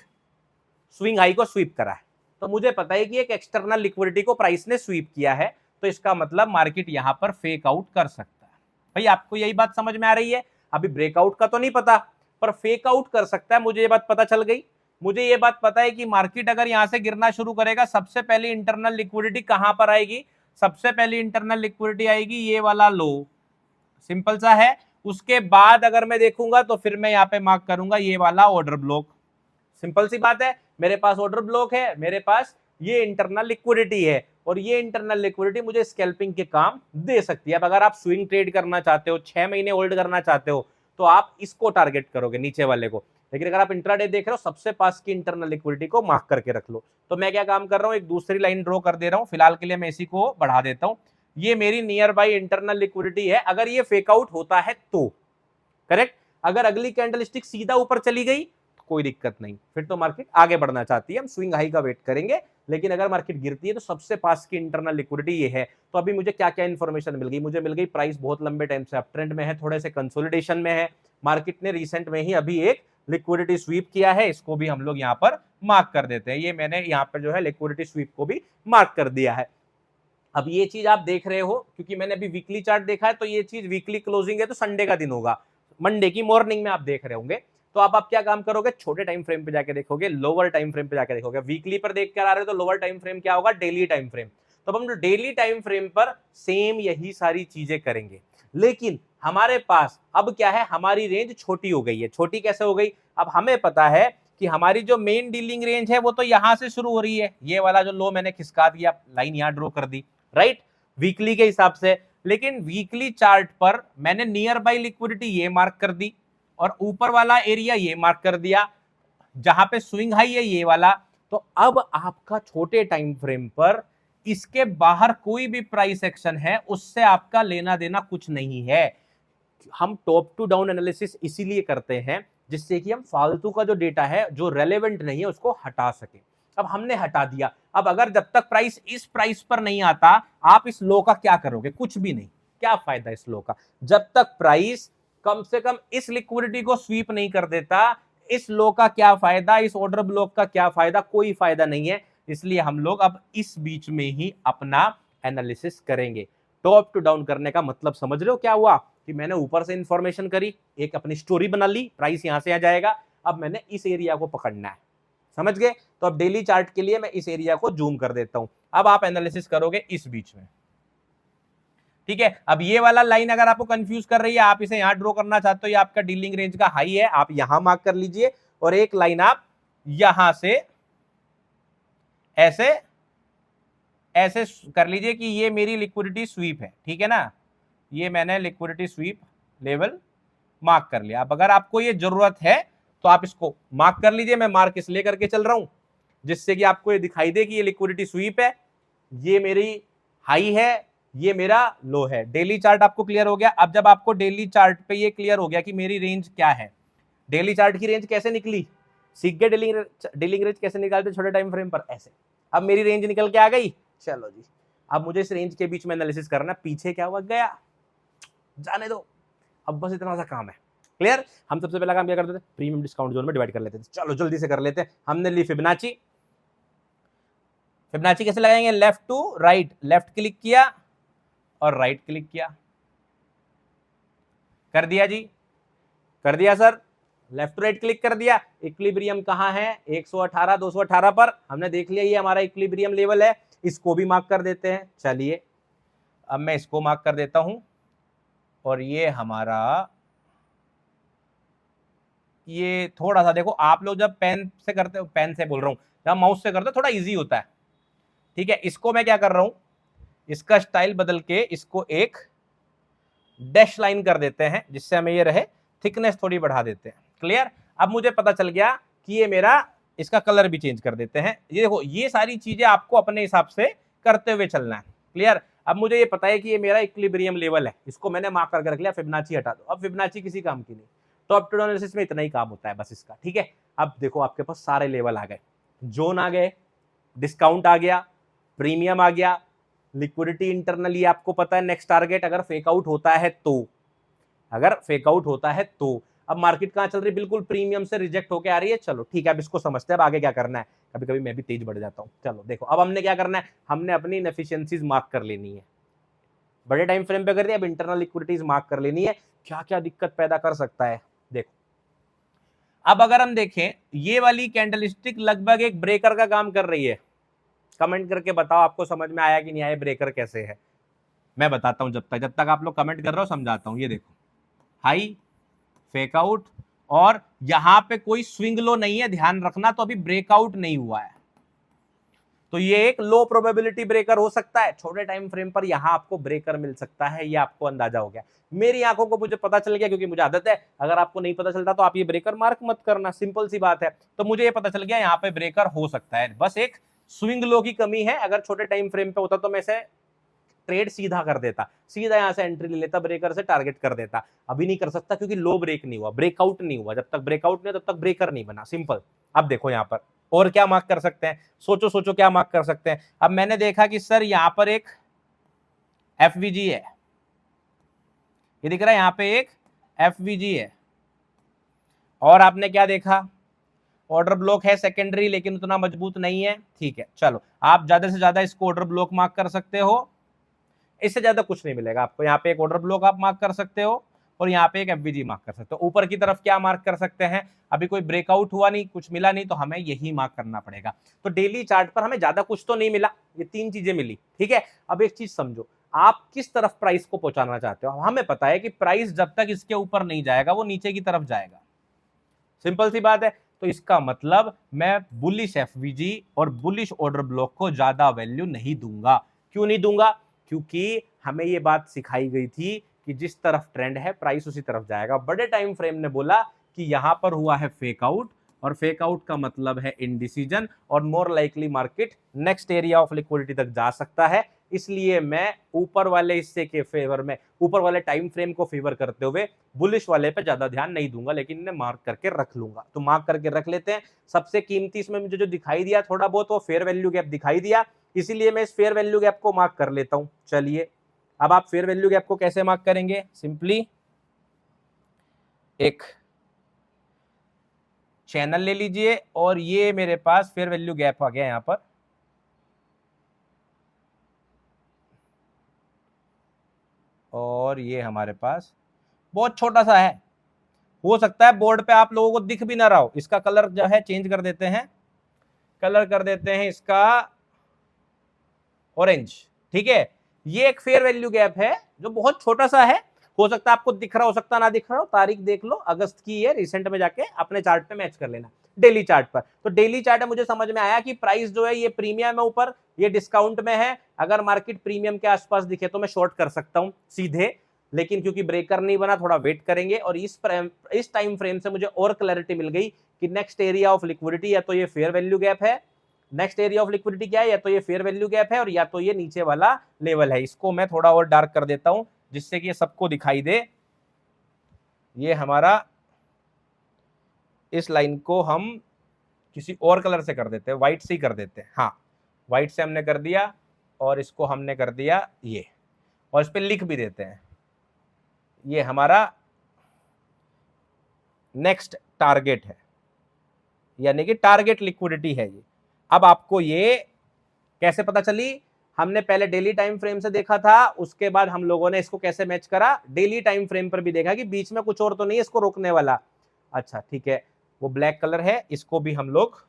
स्विंग हाई को स्वीप करा है, तो मुझे पता है कि एक एक्सटर्नल लिक्विडिटी को प्राइस ने स्वीप किया है, तो इसका मतलब मार्केट यहां पर फेक आउट कर सकता है। भाई आपको यही बात समझ में आ रही है? अभी ब्रेकआउट का तो नहीं पता, पर फेक आउट कर सकता है, मुझे ये बात पता चल गई। मुझे ये बात पता है कि मार्केट अगर यहां से गिरना शुरू करेगा, सबसे पहले इंटरनल लिक्विडिटी कहां पर आएगी, सबसे पहली इंटरनल लिक्विडिटी आएगी ये वाला लो, सिंपल सा है। उसके बाद अगर मैं देखूंगा तो फिर मैं यहां पे मार्क करूंगा ये वाला ऑर्डर ब्लॉक, सिंपल सी बात है। मेरे पास ऑर्डर ब्लॉक है, मेरे पास ये इंटरनल लिक्विडिटी है, और ये इंटरनल लिक्विडिटी मुझे स्कैल्पिंग के काम दे सकती है। अब अगर आप स्विंग ट्रेड करना चाहते हो, 6 महीने होल्ड करना चाहते हो, तो आप इसको टारगेट करोगे, नीचे वाले को। लेकिन अगर आप इंट्राडे देख रहे हो, सबसे पास की इंटरनल लिक्विडिटी को मार्क करके रख लो। तो मैं क्या काम कर रहा हूं, एक दूसरी लाइन ड्रॉ कर दे रहा हूं, फिलहाल के लिए मैं इसी को बढ़ा देता हूं। ये मेरी नियर बाई इंटरनल लिक्विडिटी है, अगर ये फेक आउट होता है तो करेक्ट। अगर अगली कैंडल स्टिक सीधा ऊपर चली गई तो कोई दिक्कत नहीं, फिर तो मार्केट आगे बढ़ना चाहती है, हम स्विंग हाई का वेट करेंगे। लेकिन अगर मार्केट गिरती है तो सबसे पास की इंटरनल लिक्विडिटी ये है। तो अभी मुझे क्या क्या इंफॉर्मेशन मिल गई, मुझे मिल गई प्राइस बहुत लंबे टाइम से अप ट्रेंड में है, थोड़े से कंसोलिडेशन में है, मार्केट ने रिसेंट में ही अभी एक लिक्विडिटी स्वीप किया है, इसको भी हम लोग यहाँ पर मार्क कर देते हैं। ये मैंने यहाँ पर जो है लिक्विडिटी स्वीप को भी मार्क कर दिया है। अब ये चीज आप देख रहे हो, क्योंकि मैंने अभी वीकली चार्ट देखा है, तो ये चीज वीकली क्लोजिंग है, तो संडे का दिन होगा, मंडे की मॉर्निंग में आप देख रहे होंगे। तो आप क्या काम करोगे, छोटे टाइम फ्रेम पे जाके देखोगे, लोअर टाइम फ्रेम पे जाके देखोगे। वीकली पर देख कर आ रहे हो तो लोअर टाइम फ्रेम क्या होगा, डेली टाइम फ्रेम। तो हम जो डेली टाइम फ्रेम पर सेम यही सारी चीजें करेंगे। लेकिन हमारे पास अब क्या है, हमारी रेंज छोटी हो गई है। छोटी कैसे हो गई, अब हमें पता है कि हमारी जो मेन डीलिंग रेंज है वो तो यहां से शुरू हो रही है, ये वाला जो लो मैंने खिसका दिया, लाइन यहां ड्रॉ कर दी, राइट, वीकली के हिसाब से। लेकिन वीकली चार्ट पर मैंने नियर बाई लिक्विडिटी ये मार्क कर दी, और ऊपर वाला एरिया ये मार्क कर दिया, जहां पे स्विंग हाई है ये वाला। तो अब आपका छोटे टाइम फ्रेम पर इसके बाहर कोई भी प्राइस एक्शन है, उससे आपका लेना देना कुछ नहीं है। हम टॉप टू डाउन एनालिसिस इसीलिए करते हैं जिससे कि हम फालतू का जो डेटा है जो रेलेवेंट नहीं है उसको हटा सके। अब हमने हटा दिया। अब अगर जब तक प्राइस इस प्राइस पर नहीं आता, आप इस लो का क्या करोगे, कुछ भी नहीं। क्या फायदा इस लो का, जब तक प्राइस कम से कम इस लिक्विडिटी को स्वीप नहीं कर देता, इस लो का क्या फायदा, इस ऑर्डर ब्लॉक का क्या फायदा, कोई फायदा नहीं है। इसलिए हम लोग अब इस बीच में ही अपना एनालिसिस करेंगे। टॉप टू डाउन करने का मतलब समझ रहे हो क्या हुआ, कि मैंने ऊपर से इंफॉर्मेशन करी, एक अपनी स्टोरी बना ली, प्राइस यहां से आ जाएगा, अब मैंने इस एरिया को पकड़ना है, समझ गए। तो अब डेली चार्ट के लिए मैं इस एरिया को जूम कर देता हूं, अब आप एनालिसिस करोगे इस बीच में, ठीक है। अब ये वाला लाइन अगर आपको कंफ्यूज कर रही है, आप इसे यहां ड्रॉ करना चाहते हो, ये आपका डीलिंग रेंज का हाई है, आप यहां मार्क कर लीजिए, और एक लाइन आप यहां से ऐसे ऐसे कर लीजिए कि ये मेरी लिक्विडिटी स्वीप है, ठीक है ना, ये मैंने लिक्विडिटी स्वीप लेवल मार्क कर लिया। अब अगर आपको ये जरूरत है तो आप इसको मार्क कर लीजिए, मैं मार्क इसलिए करके चल रहा हूं जिससे कि आपको ये दिखाई दे कि ये लिक्विडिटी स्वीप है, ये मेरी हाई है, ये मेरा लो है। डेली चार्ट आपको क्लियर हो गया। अब जब आपको डेली चार्ट पे ये क्लियर हो गया कि मेरी रेंज क्या है, डेली चार्ट की रेंज कैसे निकली, सीख गए डीलिंग रेंज कैसे निकालते छोटे टाइम फ्रेम पर, ऐसे। अब मेरी रेंज निकल के आ गई, चलो जी, अब मुझे इस रेंज के बीच में एनालिसिस करना, पीछे क्या हुआ गया जाने दो, अब बस इतना सा काम है। क्लियर। हम सबसे पहला काम क्या करते थे, प्रीमियम डिस्काउंट जोन में डिवाइड कर लेते थे। चलो जल्दी से कर लेते हैं। हमने ली फिबोनाची। फिबोनाची कैसे लगाएंगे, left to right, left click किया और राइट क्लिक किया, कर दिया जी, कर दिया sir, left to right click कर दिया, इक्विलिब्रियम कहाँ है 118 218 पर, हमने देख लिया ये हमारा इक्विलिब्रियम लेवल है, इसको भी मार्क कर देते हैं। चलिए अब मैं इसको मार्क कर देता हूं और ये हमारा, ये थोड़ा सा देखो आप लोग जब पेन से करते हो, पेन से बोल रहा हूं, जब माउस से करते हो थोड़ा इजी होता है, ठीक है। इसको मैं क्या कर रहा हूं, इसका स्टाइल बदल के इसको एक डैश लाइन कर देते हैं, जिससे हमें ये रहे, थिकनेस थोड़ी बढ़ा देते हैं। क्लियर। अब मुझे पता चल गया कि ये मेरा, इसका कलर भी चेंज कर देते हैं। ये देखो ये सारी चीजें आपको अपने हिसाब से करते हुए चलना है। क्लियर। अब मुझे ये पता है कि ये मेरा इक्विलिब्रियम लेवल है, इसको मैंने मार्क करके रख लिया, फिबोनाची हटा दो। अब फिबोनाची किसी काम की नहीं, टॉप टू डाउन एनालिसिस में इतना ही काम होता है बस इसका, ठीक है। अब देखो आपके पास सारे लेवल आ गए, जोन आ गए, डिस्काउंट आ गया, प्रीमियम आ गया, लिक्विडिटी इंटरनली आपको पता है, नेक्स्ट टारगेट अगर फेक आउट होता है तो, अगर फेक आउट होता है तो। अब मार्केट कहां चल रही है, बिल्कुल प्रीमियम से रिजेक्ट होके आ रही है। चलो ठीक है, अब इसको समझते हैं, अब आगे क्या करना है। कभी कभी मैं भी तेज बढ़ जाता हूं। चलो देखो अब हमने क्या करना है, हमने अपनी इनएफिशिएंसीज मार्क कर लेनी है, बड़े टाइम फ्रेम पे कर दिया। अब इंटरनल लिक्विडिटीज मार्क कर लेनी है, क्या क्या दिक्कत पैदा कर सकता है देखो। अब अगर हम देखें, ये वाली कैंडलस्टिक लगभग एक ब्रेकर का काम कर रही है। कमेंट करके बताओ आपको समझ में आया कि नहीं आया, ब्रेकर कैसे है। मैं बताता हूं, जब तक आप लोग कमेंट कर रहे हो समझाता हूं। ये देखो हाई, फेक आउट, और यहां पे कोई स्विंग लो नहीं है, ध्यान रखना। तो अभी ब्रेकआउट नहीं हुआ है, तो ये एक लो प्रोबेबिलिटी ब्रेकर हो सकता है। छोटे टाइम फ्रेम पर यहां आपको ब्रेकर मिल सकता है, ये आपको अंदाजा हो गया। मेरी आंखों को मुझे पता चल गया, क्योंकि मुझे आदत है। अगर आपको नहीं पता चलता तो आप ये ब्रेकर मार्क मत करना, सिंपल सी बात है। तो मुझे ये पता चल गया यहाँ पे ब्रेकर हो सकता है, बस एक स्विंग लो की कमी है। अगर छोटे टाइम फ्रेम पे होता तो मैं इसे ट्रेड सीधा कर देता, सीधा यहां से एंट्री ले लेता, ब्रेकर से टारगेट कर देता। अभी नहीं कर सकता क्योंकि लो ब्रेक नहीं हुआ, ब्रेकआउट नहीं हुआ। जब तक ब्रेकआउट नहीं तब तक ब्रेकर नहीं बना, सिंपल। अब देखो यहां पर और क्या मार्क कर सकते हैं, सोचो सोचो क्या मार्क कर सकते हैं। अब मैंने देखा कि सर यहां पर एक एफवीजी है, ये दिख रहा है, यहां पे एक एफवीजी है। और आपने क्या देखा, ऑर्डर ब्लॉक है सेकेंडरी, लेकिन उतना मजबूत नहीं है। ठीक है, चलो आप ज्यादा से ज्यादा इसको ऑर्डर ब्लॉक मार्क कर सकते हो, इससे ज्यादा कुछ नहीं मिलेगा आपको। यहाँ पे एक ऑर्डर ब्लॉक आप मार्क कर सकते हो, और यहाँ पे एक एफवीजी मार्क कर सकते हो। ऊपर की तरफ क्या मार्क कर सकते हैं, अभी कोई ब्रेकआउट हुआ नहीं, कुछ मिला नहीं, तो हमें यही मार्क करना पड़ेगा। तो डेली चार्ट पर हमें ज्यादा कुछ तो नहीं मिला, ये तीन चीजें मिली, ठीक है। अब एक चीज समझो, आप किस तरफ प्राइस को पहुंचाना चाहते हो। हमें पता है कि प्राइस जब तक इसके ऊपर नहीं जाएगा वो नीचे की तरफ जाएगा, सिंपल सी बात है। तो इसका मतलब मैं बुलिश एफवीजी और बुलिश ऑर्डर ब्लॉक को ज्यादा वैल्यू नहीं दूंगा। क्यों नहीं दूंगा, क्योंकि हमें ये बात सिखाई गई थी कि जिस तरफ ट्रेंड है प्राइस उसी तरफ जाएगा। बड़े टाइम फ्रेम ने बोला कि यहां पर हुआ है फेक आउट, और फेक आउट का मतलब है इनडिसीजन, और more likely market next area of liquidity तक जा सकता है। इसलिए मैं ऊपर वाले हिस्से के फेवर में, ऊपर वाले टाइम फ्रेम को फेवर करते हुए बुलिश वाले पे ज्यादा ध्यान नहीं दूंगा, लेकिन इन्हें मार्क करके रख लूंगा। तो मार्क करके रख लेते हैं। सबसे कीमती इसमें मुझे जो दिखाई दिया थोड़ा बहुत, वो फेयर वैल्यू गैप दिखाई दिया, इसीलिए मैं इस फेयर वैल्यू गैप को मार्क कर लेता हूं। चलिए अब आप फेयर वैल्यू गैप को कैसे मार्क करेंगे, सिंपली एक चैनल ले लीजिए, और ये मेरे पास फेयर वैल्यू गैप आ गया यहां पर, और ये हमारे पास बहुत छोटा सा है, हो सकता है बोर्ड पे आप लोगों को दिख भी ना रहा हो। इसका कलर जो है चेंज कर देते हैं, कलर कर देते हैं इसका ऑरेंज, ठीक है। ये एक फेयर वैल्यू गैप है जो बहुत छोटा सा है, हो सकता है आपको दिख रहा हो सकता ना दिख रहा हो। तारीख देख लो, अगस्त की है, रिसेंट में जाके अपने चार्ट पे मैच कर लेना डेली चार्ट पर। तो डेली चार्ट में मुझे समझ में आया कि प्राइस जो है ये प्रीमियम है ऊपर, ये डिस्काउंट में है। अगर मार्केट प्रीमियम के आसपास दिखे तो मैं शॉर्ट कर सकता हूं सीधे, लेकिन क्योंकि ब्रेकर नहीं बना थोड़ा वेट करेंगे। और इस टाइम फ्रेम से मुझे और क्लैरिटी मिल गई कि नेक्स्ट एरिया ऑफ लिक्विडिटी या तो ये फेयर वैल्यू गैप है, नेक्स्ट एरिया ऑफ लिक्विडिटी क्या है, या तो ये फेयर वैल्यू गैप है, और या तो ये नीचे वाला लेवल है। इसको मैं थोड़ा और डार्क कर देता हूं जिससे कि ये सबको दिखाई दे। ये हमारा, इस लाइन को हम किसी और कलर से कर देते हैं, व्हाइट से ही कर देते हैं। हाँ, व्हाइट से हमने कर दिया, और इसको हमने कर दिया ये, और इस पे लिख भी देते हैं ये हमारा नेक्स्ट टारगेट है, यानी कि टारगेट लिक्विडिटी है ये। अब आपको ये कैसे पता चली, हमने पहले डेली टाइम फ्रेम से देखा था, उसके बाद हम लोगों ने इसको कैसे मैच करा, डेली टाइम फ्रेम पर भी देखा कि बीच में कुछ और तो नहीं है इसको रोकने वाला। अच्छा ठीक है, वो ब्लैक कलर है, इसको भी हम लोग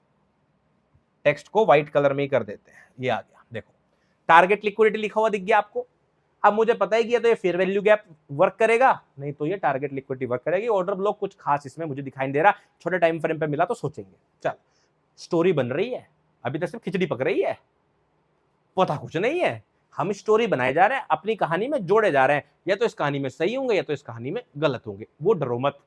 टेक्स्ट को व्हाइट कलर में ही कर देते हैं। ये आ गया, देखो टारगेट लिक्विडिटी लिखा हुआ दिख गया आपको। अब मुझे पता है कि ये तो ये फेयर वैल्यू गैप वर्क करेगा, नहीं तो ये टारगेट लिक्विडिटी वर्क करेगी। ऑर्डर ब्लॉक कुछ खास इसमें मुझे दिखाई नहीं दे रहा, छोटे टाइम फ्रेम पे मिला तो सोचेंगे। चल स्टोरी बन रही है, अभी तक सिर्फ खिचड़ी पक रही है, पता कुछ नहीं है। हम स्टोरी बनाए जा रहे हैं, अपनी कहानी में जोड़े जा रहे हैं, या तो इस कहानी में सही होंगे या तो इस कहानी में गलत होंगे। वो डरो मत,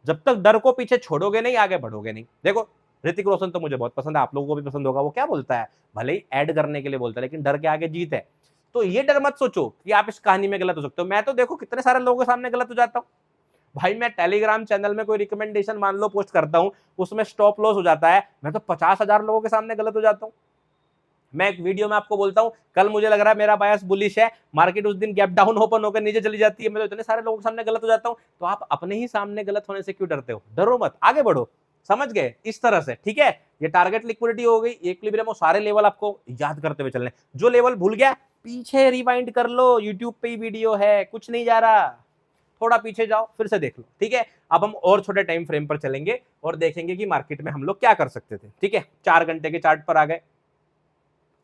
जब तक डर को पीछे छोड़ोगे नहीं आगे बढ़ोगे नहीं। देखो ऋतिक रोशन तो मुझे बहुत पसंद है, आप लोगों को भी पसंद होगा। वो क्या बोलता है, भले ही ऐड करने के लिए बोलता है लेकिन डर के आगे जीत है। तो ये डर मत सोचो कि आप इस कहानी में गलत हो सकते हो। मैं तो देखो कितने सारे लोगों के सामने गलत हो जाता हूँ भाई। मैं टेलीग्राम चैनल में कोई रिकमेंडेशन मान लो पोस्ट करता हूं, उसमें स्टॉप लॉस हो जाता है, मैं तो 50,000 लोगों के सामने गलत हो जाता हूं। मैं एक वीडियो में आपको बोलता हूं, कल मुझे लग रहा है मेरा बायस बुलिश है, मार्केट उस दिन गैप डाउन ओपन होकर नीचे चली जाती है, मैं तो इतने सारे लोगों के सामने गलत हो जाता हूं। तो आप अपने ही सामने गलत होने से क्यों डरते हो? डरो मत, आगे बढ़ो। समझ गए? इस तरह से, ठीक है। ये टारगेट लिक्विडिटी हो गई, इक्विलिब्रियम, वो सारे लेवल आपको याद करते हुए चलने। जो लेवल भूल गया पीछे रिवाइंड कर लो, यूट्यूब पे ही वीडियो है, कुछ नहीं जा रहा, थोड़ा पीछे जाओ फिर से देख लो, ठीक है। अब हम और छोटे टाइम फ्रेम पर चलेंगे और देखेंगे कि मार्केट में हम लोग क्या कर सकते थे, ठीक है। 4 घंटे के चार्ट पर आ गए,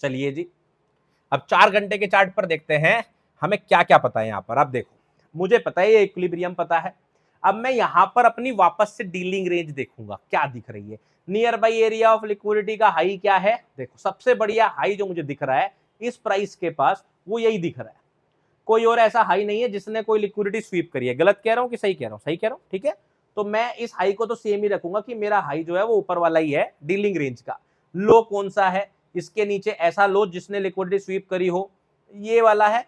चलिए जी। अब 4 घंटे के चार्ट पर देखते हैं हमें क्या क्या पता है। यहां पर आप देखो, मुझे पता है ये इक्विलिब्रियम पता है। अब मैं यहां पर अपनी वापस से डीलिंग रेंज देखूंगा, क्या दिख रही है। Near by area of liquidity का हाई क्या है, देखो सबसे बढ़िया हाई जो मुझे दिख रहा है इस प्राइस के पास, वो यही दिख रहा है। कोई और ऐसा हाई नहीं है जिसने कोई लिक्विडिटी स्वीप करी है। गलत कह रहा हूं कि सही कह रहा हूं? सही कह रहा हूं, ठीक है। तो मैं इस हाई को तो सेम ही रखूंगा कि मेरा हाई जो है वो ऊपर वाला ही है डीलिंग रेंज का। लो कौन सा है, इसके नीचे ऐसा लो जिसने लिक्विडिटी स्वीप करी हो, ये वाला है,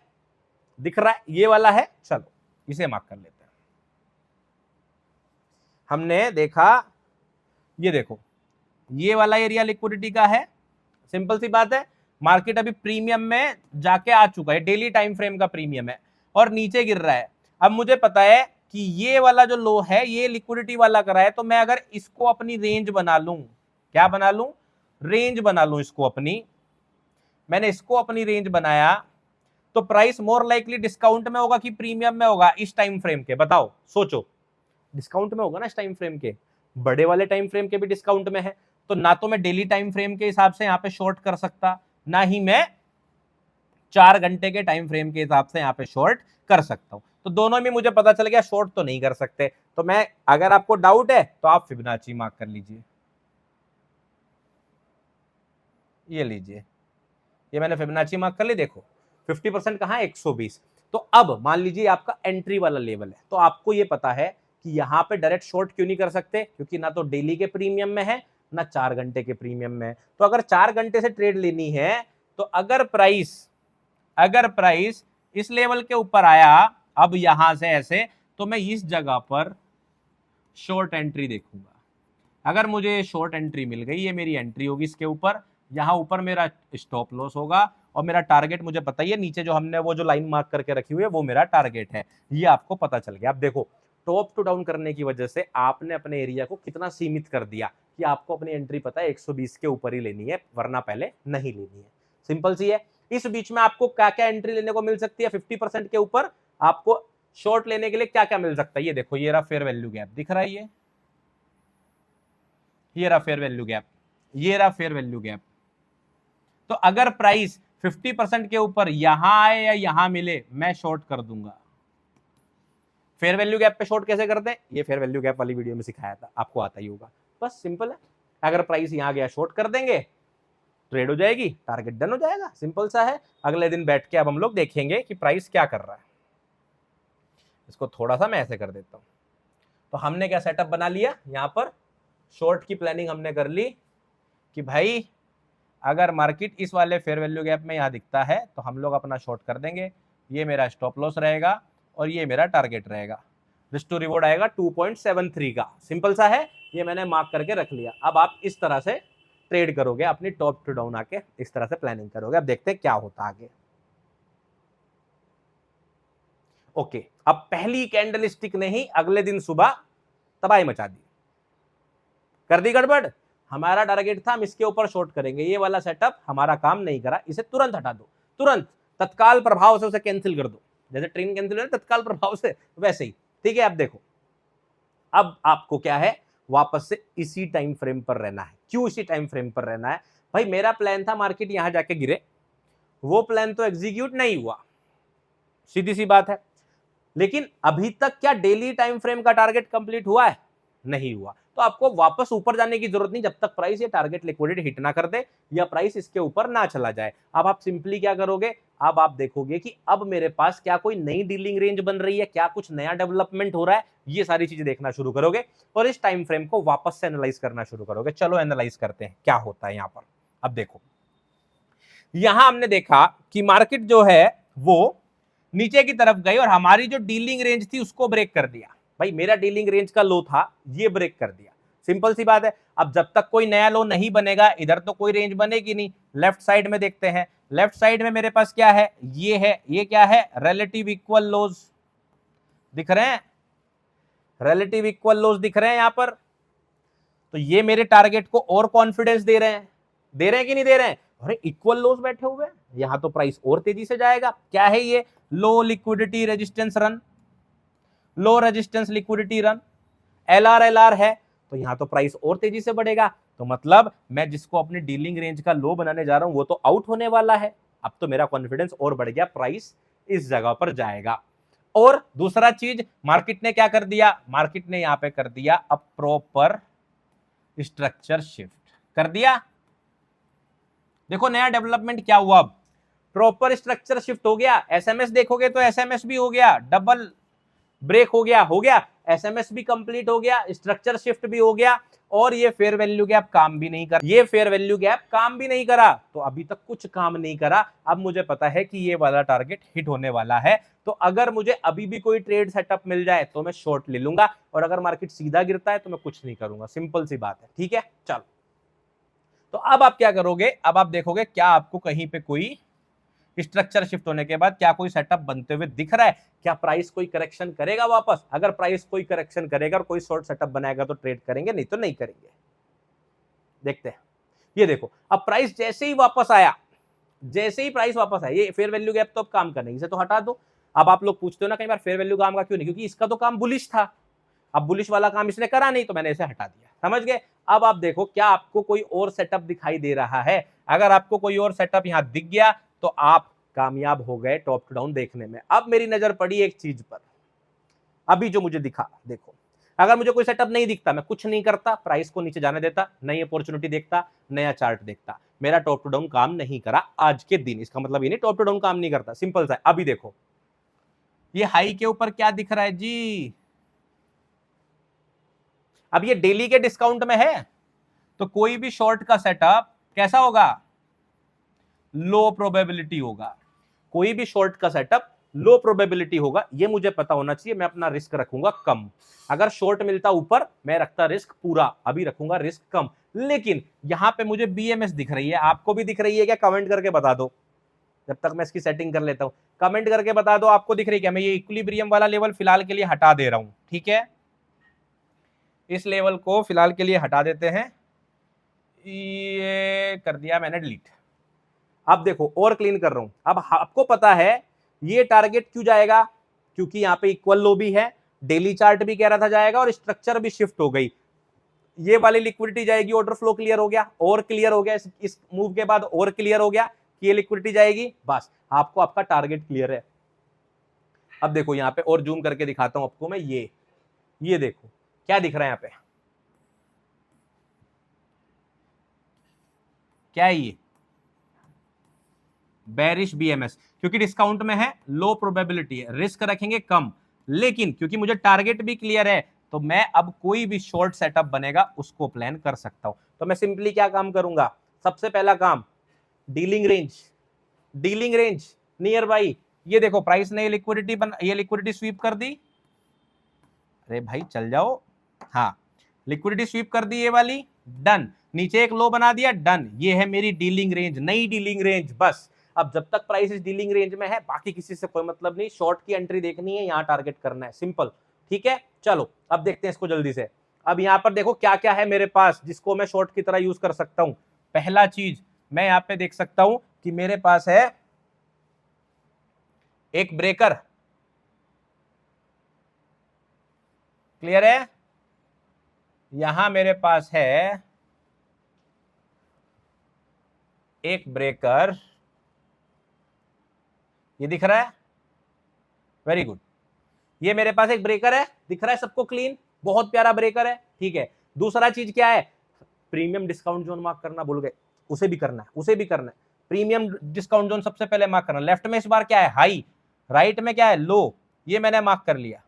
दिख रहा है, ये वाला है। चलो इसे मार्क कर लेते हैं। हमने देखा, ये देखो ये वाला एरिया लिक्विडिटी का है, सिंपल सी बात है। मार्केट अभी प्रीमियम में जाके आ चुका है, डेली टाइम फ्रेम का प्रीमियम है और नीचे गिर रहा है। अब मुझे पता है कि ये वाला जो लो है ये लिक्विडिटी वाला करा है, तो मैं अगर इसको अपनी रेंज बना लूं, क्या बना लूं, रेंज बना लूं इसको अपनी, मैंने इसको अपनी रेंज बनाया, तो प्राइस मोर लाइकली डिस्काउंट में होगा कि प्रीमियम में होगा इस टाइम फ्रेम के, बताओ सोचो। डिस्काउंट में होगा ना इस टाइम फ्रेम के, बड़े वाले टाइम फ्रेम के भी डिस्काउंट में है। तो ना तो मैं डेली टाइम फ्रेम के हिसाब से यहां पे शॉर्ट कर सकता, ना ही मैं 4 घंटे के टाइम फ्रेम के हिसाब से यहां पे शॉर्ट कर सकता हूं। तो दोनों में मुझे पता चल गया शॉर्ट तो नहीं कर सकते। तो मैं, अगर आपको डाउट है तो आप फिबोनाची मार्क कर लीजिए, ये लीजिए, ये मैंने फिबोनाची मार्क कर ली। देखो 50% कहां है, 120। तो अब मान लीजिए आपका एंट्री वाला लेवल है, तो आपको ये पता है कि यहां पे डायरेक्ट शॉर्ट क्यों नहीं कर सकते, क्योंकि ना तो डेली के प्रीमियम में है ना 4 घंटे के प्रीमियम में। तो अगर 4 घंटे से ट्रेड लेनी है, तो अगर प्राइस इस लेवल के ऊपर आया, अब यहां से ऐसे, तो मैं इस जगह पर शॉर्ट एंट्री देखूंगा। अगर मुझे शॉर्ट एंट्री मिल गई, ये मेरी एंट्री होगी इसके ऊपर, यहां ऊपर मेरा स्टॉप लॉस होगा और मेरा टारगेट मुझे पता ही है, नीचे जो हमने वो जो लाइन मार्क करके रखी हुई है वो मेरा टारगेट है। ये आपको पता चल गया। अब देखो टॉप टू डाउन करने की वजह से आपने अपने एरिया को कितना सीमित कर दिया कि आपको अपनी एंट्री पता है 120 के ऊपर ही लेनी है, वरना पहले नहीं लेनी है। सिंपल सी है। इस बीच में आपको क्या क्या एंट्री लेने को मिल सकती है, 50% के ऊपर आपको शॉर्ट लेने के लिए क्या क्या मिल सकता है। ये देखो, ये रहा फेयर वैल्यू गैप, दिख रहा है ये रहा फेयर वैल्यू गैप, ये रहा फेयर वैल्यू गैप। तो अगर प्राइस 50% के ऊपर यहां आए या यहां मिले, मैं शॉर्ट कर दूंगा। फेयर वैल्यू गैप पे शॉर्ट कैसे करते हैं, ये फेयर वैल्यू गैप वाली वीडियो में सिखाया था, आपको आता ही होगा। बस सिंपल है, अगर प्राइस यहां गया शॉर्ट कर देंगे, ट्रेड हो जाएगी, टारगेट डन हो जाएगा, सिंपल सा है। अगले दिन बैठ के अब हम लोग देखेंगे कि प्राइस क्या कर रहा है। इसको थोड़ा सा मैं ऐसे कर देता हूं। तो हमने क्या सेटअप बना लिया, यहां पर शॉर्ट की प्लानिंग हमने कर ली कि भाई अगर मार्केट इस वाले फेयर वैल्यू गैप में यहां दिखता है तो हम लोग अपना शॉर्ट कर देंगे। ये मेरा स्टॉप लॉस रहेगा और ये मेरा टारगेट रहेगा। रिस्क टू रिवॉर्ड आएगा 2.73 का, सिंपल सा है। ये मैंने मार्क करके रख लिया। अब आप इस तरह से ट्रेड करोगे, अपनी टॉप टू डाउन आके इस तरह से प्लानिंग करोगे। अब देखते हैं क्या होता आगे। ओके, अब पहली कैंडल स्टिक ने ही अगले दिन सुबह तबाही मचा दी, कर दी गड़बड़। हमारा टारगेट था हम इसके ऊपर शॉर्ट करेंगे, ये वाला सेटअप हमारा काम नहीं करा, इसे तुरंत हटा दो, तुरंत तत्काल प्रभाव से उसे कैंसिल कर दो। जैसे ट्रेन कैंसिल है तत्काल प्रभाव से, वैसे ही, ठीक है। अब देखो, अब आपको क्या है, वापस से इसी टाइम फ्रेम पर रहना है। क्यों इसी टाइम फ्रेम पर रहना है? भाई मेरा प्लान था मार्केट यहां जाके गिरे, वो प्लान तो एग्जीक्यूट नहीं हुआ, सीधी सी बात है। लेकिन अभी तक क्या डेली टाइम फ्रेम का टारगेट कंप्लीट हुआ है? नहीं हुआ। तो आपको वापस ऊपर जाने की जरूरत नहीं जब तक प्राइस ये टारगेट लिक्विडिटी हिट ना कर दे या प्राइस इसके ऊपर ना चला जाए। अब आप सिंपली क्या करोगे, अब आप देखोगे कि अब मेरे पास क्या कोई नई डीलिंग रेंज बन रही है, क्या कुछ नया डेवलपमेंट हो रहा है, ये सारी चीजें देखना शुरू करोगे और इस टाइम फ्रेम को वापस से एनालाइज करना शुरू करोगे। चलो एनालाइज करते हैं क्या होता है यहां पर। अब देखो, यहां हमने देखा कि मार्केट जो है वो नीचे की तरफ गई और हमारी जो डीलिंग रेंज थी उसको ब्रेक कर दिया। भाई मेरा डीलिंग रेंज का लो था, ये ब्रेक कर दिया, सिंपल सी बात है। अब जब तक कोई नया लो नहीं बनेगा इधर तो कोई रेंज बनेगी नहीं। लेफ्ट साइड में देखते हैं, लेफ्ट साइड में मेरे पास क्या है, ये है, ये क्या है, रिलेटिव इक्वल लोज दिख रहे हैं, रिलेटिव इक्वल लोज दिख रहे हैं यहां पर। तो ये मेरे टारगेट को और कॉन्फिडेंस दे रहे हैं, दे रहे हैं कि नहीं दे रहे हैं? अरे इक्वल लोज बैठे हुए हैं, यहां तो प्राइस और तेजी से जाएगा। क्या है ये? Low liquidity resistance run, low resistance liquidity run, LR है, तो यहां तो प्राइस और तेजी से बढ़ेगा। तो मतलब मैं जिसको अपनी डीलिंग रेंज का लो बनाने जा रहा हूं वो तो आउट होने वाला है। अब तो मेरा कॉन्फिडेंस और बढ़ गया, प्राइस इस जगह पर जाएगा। और दूसरा चीज मार्केट ने क्या कर दिया, मार्केट ने यहां पे कर दिया अब प्रॉपर स्ट्रक्चर शिफ्ट कर दिया। देखो नया डेवलपमेंट क्या हुआ, अब प्रॉपर स्ट्रक्चर शिफ्ट हो गया। एसएमएस देखोगे तो एसएमएस भी हो गया, डबल ब्रेक हो गया, एसएमएस भी कंप्लीट हो गया, स्ट्रक्चर शिफ्ट भी हो गया और ये फेयर वैल्यू गैप काम भी नहीं करा, ये फेयर वैल्यू गैप काम भी नहीं करा। तो अभी तक कुछ काम नहीं करा। अब मुझे पता है कि ये वाला टारगेट हिट होने वाला है, तो अगर मुझे अभी भी कोई ट्रेड सेटअप मिल जाए तो मैं शॉर्ट ले लूंगा और अगर मार्केट सीधा गिरता है तो मैं कुछ नहीं करूंगा। सिंपल सी बात है, ठीक है। चलो, तो अब आप क्या करोगे, अब आप देखोगे क्या आपको कहीं पे कोई स्ट्रक्चर शिफ्ट होने के बाद क्या कोई सेटअप बनते हुए दिख रहा है? क्या प्राइस कोई करेक्शन करेगा वापस? अगर प्राइस कोई करेक्शन करेगा और कोई शॉर्ट सेटअप बनाएगा तो ट्रेड करेंगे, नहीं तो नहीं करेंगे। देखते हैं, ये देखो अब प्राइस जैसे ही वापस आया, जैसे ही प्राइस वापस आया, ये फेयर वैल्यू गैप तो अब काम करने, इसे तो हटा दो। अब आप लोग पूछते हो ना कई बार फेयर वैल्यू काम का क्यों नहीं, क्योंकि इसका तो काम बुलिश था, अब बुलिश वाला काम इसने करा नहीं तो मैंने इसे हटा दिया। समझ गए? अब आप देखो क्या आपको कोई और सेटअप दिखाई दे रहा है? अगर आपको कोई और सेटअप यहां दिख गया तो आप कामयाब हो गए टॉप टू डाउन देखने में। अब मेरी नजर पड़ी एक चीज पर, अभी जो मुझे दिखा, देखो अगर मुझे कोई सेटअप नहीं दिखता मैं कुछ नहीं करता, प्राइस को नीचे जाने देता, नई अपॉर्चुनिटी देखता, नया चार्ट देखता, मेरा टॉप टू डाउन काम नहीं करा आज के दिन। इसका मतलब ये नहीं टॉप टू डाउन काम नहीं करता, सिंपल सा। अभी देखो ये हाई के ऊपर क्या दिख रहा है जी, अब ये डेली के डिस्काउंट में है, तो कोई भी शॉर्ट का सेटअप कैसा होगा? लो प्रोबेबिलिटी होगा। कोई भी शॉर्ट का सेटअप लो प्रोबेबिलिटी होगा, ये मुझे पता होना चाहिए। मैं अपना रिस्क रखूंगा कम। अगर शॉर्ट मिलता ऊपर मैं रखता रिस्क पूरा, अभी रखूंगा रिस्क कम। लेकिन यहां पे मुझे बीएमएस दिख रही है, आपको भी दिख रही है क्या? कमेंट करके बता दो, जब तक मैं इसकी सेटिंग कर लेता हूं। कमेंट करके बता दो आपको दिख रही है क्या? मैं ये इक्विलिब्रियम वाला लेवल फिलहाल के लिए हटा दे रहा हूं, ठीक है। इस लेवल को फिलहाल के लिए हटा देते हैं, ये कर दिया मैंने डिलीट। अब देखो और क्लीन कर रहा हूं। अब आपको पता है ये टारगेट क्यों जाएगा, क्योंकि यहां पे इक्वल लो भी है, डेली चार्ट भी कह रहा था जाएगा और स्ट्रक्चर भी शिफ्ट हो गई। ये वाली लिक्विडिटी जाएगी, ऑर्डर फ्लो क्लियर हो गया, और क्लियर हो गया इस मूव के बाद, और क्लियर हो गया कि ये लिक्विडिटी जाएगी, बस आपको आपका टारगेट क्लियर है। अब देखो यहां पे और जूम करके दिखाता हूं आपको मैं, ये देखो क्या दिख रहा है यहां पे, क्या है ये? बेरिश बीएमएस, क्योंकि डिस्काउंट में है, लो प्रोबेबिलिटी है, रिस्क रखेंगे कम। लेकिन क्योंकि मुझे टारगेट भी क्लियर है तो मैं अब कोई भी शॉर्ट सेटअप बनेगा उसको प्लान कर सकता हूं। तो मैं सिंपली क्या काम करूंगा, सबसे पहला काम dealing range, dealing range near by. ये देखो प्राइस ने ये लिक्विडिटी स्वीप कर दी, अरे भाई चल जाओ, हाँ लिक्विडिटी स्वीप कर दी ये वाली, डन। नीचे एक लो बना दिया, डन। ये है मेरी डीलिंग रेंज, नई डीलिंग रेंज। बस अब जब तक प्राइस इस डीलिंग रेंज में है बाकी किसी से कोई मतलब नहीं, शॉर्ट की एंट्री देखनी है, यहां टारगेट करना है, सिंपल, ठीक है। चलो अब देखते हैं इसको जल्दी से। अब यहां पर देखो क्या क्या है मेरे पास जिसको मैं शॉर्ट की तरह यूज कर सकता हूं। पहला चीज मैं यहां पे देख सकता हूं कि मेरे पास है एक ब्रेकर, क्लियर है, यहां मेरे पास है एक ब्रेकर, ये दिख रहा है, वेरी गुड। ये मेरे पास एक ब्रेकर है, दिख रहा है सबको क्लीन, बहुत प्यारा ब्रेकर है, ठीक है। दूसरा चीज क्या है, प्रीमियम डिस्काउंट जोन मार्क करना भूल गए, उसे भी करना है, उसे भी करना है। प्रीमियम डिस्काउंट जोन सबसे पहले मार्क करना। लेफ्ट में इस बार क्या है, हाई, राइट में क्या है, लो, ये मैंने मार्क कर लिया।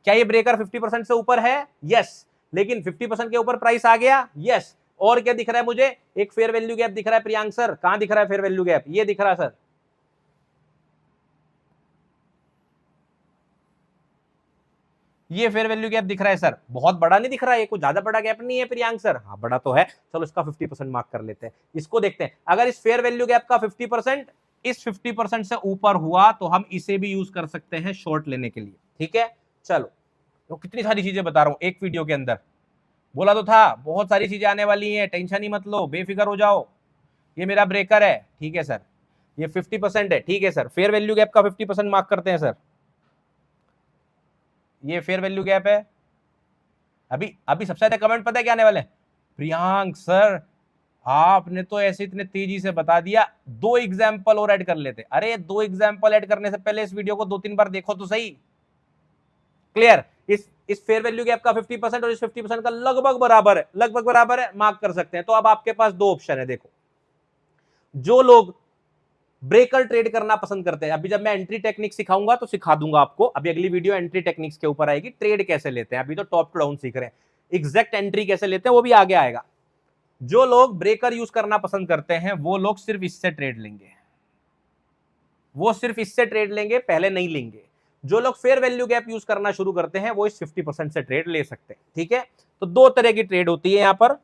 क्या ये ब्रेकर 50% से ऊपर है? यस। लेकिन 50% के ऊपर प्राइस आ गया? यस। और क्या दिख रहा है मुझे, एक फेयर वैल्यू गैप दिख रहा है प्रियांक सर, कहां दिख रहा है फेयर वैल्यू गैप, ये दिख रहा है सर, ये फेयर वैल्यू गैप दिख रहा है सर, बहुत बड़ा नहीं दिख रहा है, ये कोई ज्यादा बड़ा गैप नहीं है प्रियांक सर, हाँ बड़ा तो है, चलो इसका 50% मार्क कर लेते हैं। इसको देखते हैं, अगर इस फेयर वैल्यू गैप का 50% इस 50% से ऊपर हुआ तो हम इसे भी यूज कर सकते हैं शॉर्ट लेने के लिए, ठीक है। चलो, तो कितनी सारी चीजें बता रहा हूं एक वीडियो के अंदर, बोला तो था बहुत सारी चीजें आने वाली हैं, टेंशन ही मत लो, बेफिक्र हो जाओ। ये मेरा ब्रेकर है, ठीक है सर, ये 50% है, ठीक है सर, फेयर वैल्यू गैप का 50% मार्क करते हैं सर, ये फेयर वैल्यू गैप है। अभी अभी सबसे ज्यादा कमेंट पता है क्या आने वाले हैं, प्रियांक सर आपने तो ऐसे इतने तेजी से बता दिया, 2 एग्जाम्पल और ऐड कर लेते। अरे 2 एग्जाम्पल ऐड करने से पहले इस वीडियो को 2-3 बार देखो तो सही। क्लियर, इस फेयर वैल्यू गैप का 50% और इस 50% का लगभग बराबर है, लगभग बराबर है, मार्क कर सकते हैं। तो अब आपके पास 2 ऑप्शन है, देखो, जो लोग ब्रेकर ट्रेड करना पसंद करते हैं, अभी जब मैं एंट्री टेक्निक सिखाऊंगा तो सिखा दूंगा आपको, अभी अगली वीडियो एंट्री टेक्निक्स के ऊपर आएगी, ट्रेड कैसे लेते हैं, अभी तो टॉप टू डाउन सीख रहे हैं, एग्जैक्ट एंट्री कैसे लेते हैं वो भी आगे आएगा। जो लोग ब्रेकर यूज करना पसंद करते हैं वो लोग सिर्फ इससे ट्रेड लेंगे, वो सिर्फ इससे ट्रेड लेंगे, पहले नहीं लेंगे। जो लोग फेयर वैल्यू गैप यूज करना शुरू करते हैं वो इस 50% से ट्रेड ले सकते हैं, ठीक है। तो 2 तरह की ट्रेड होती है यहां पर,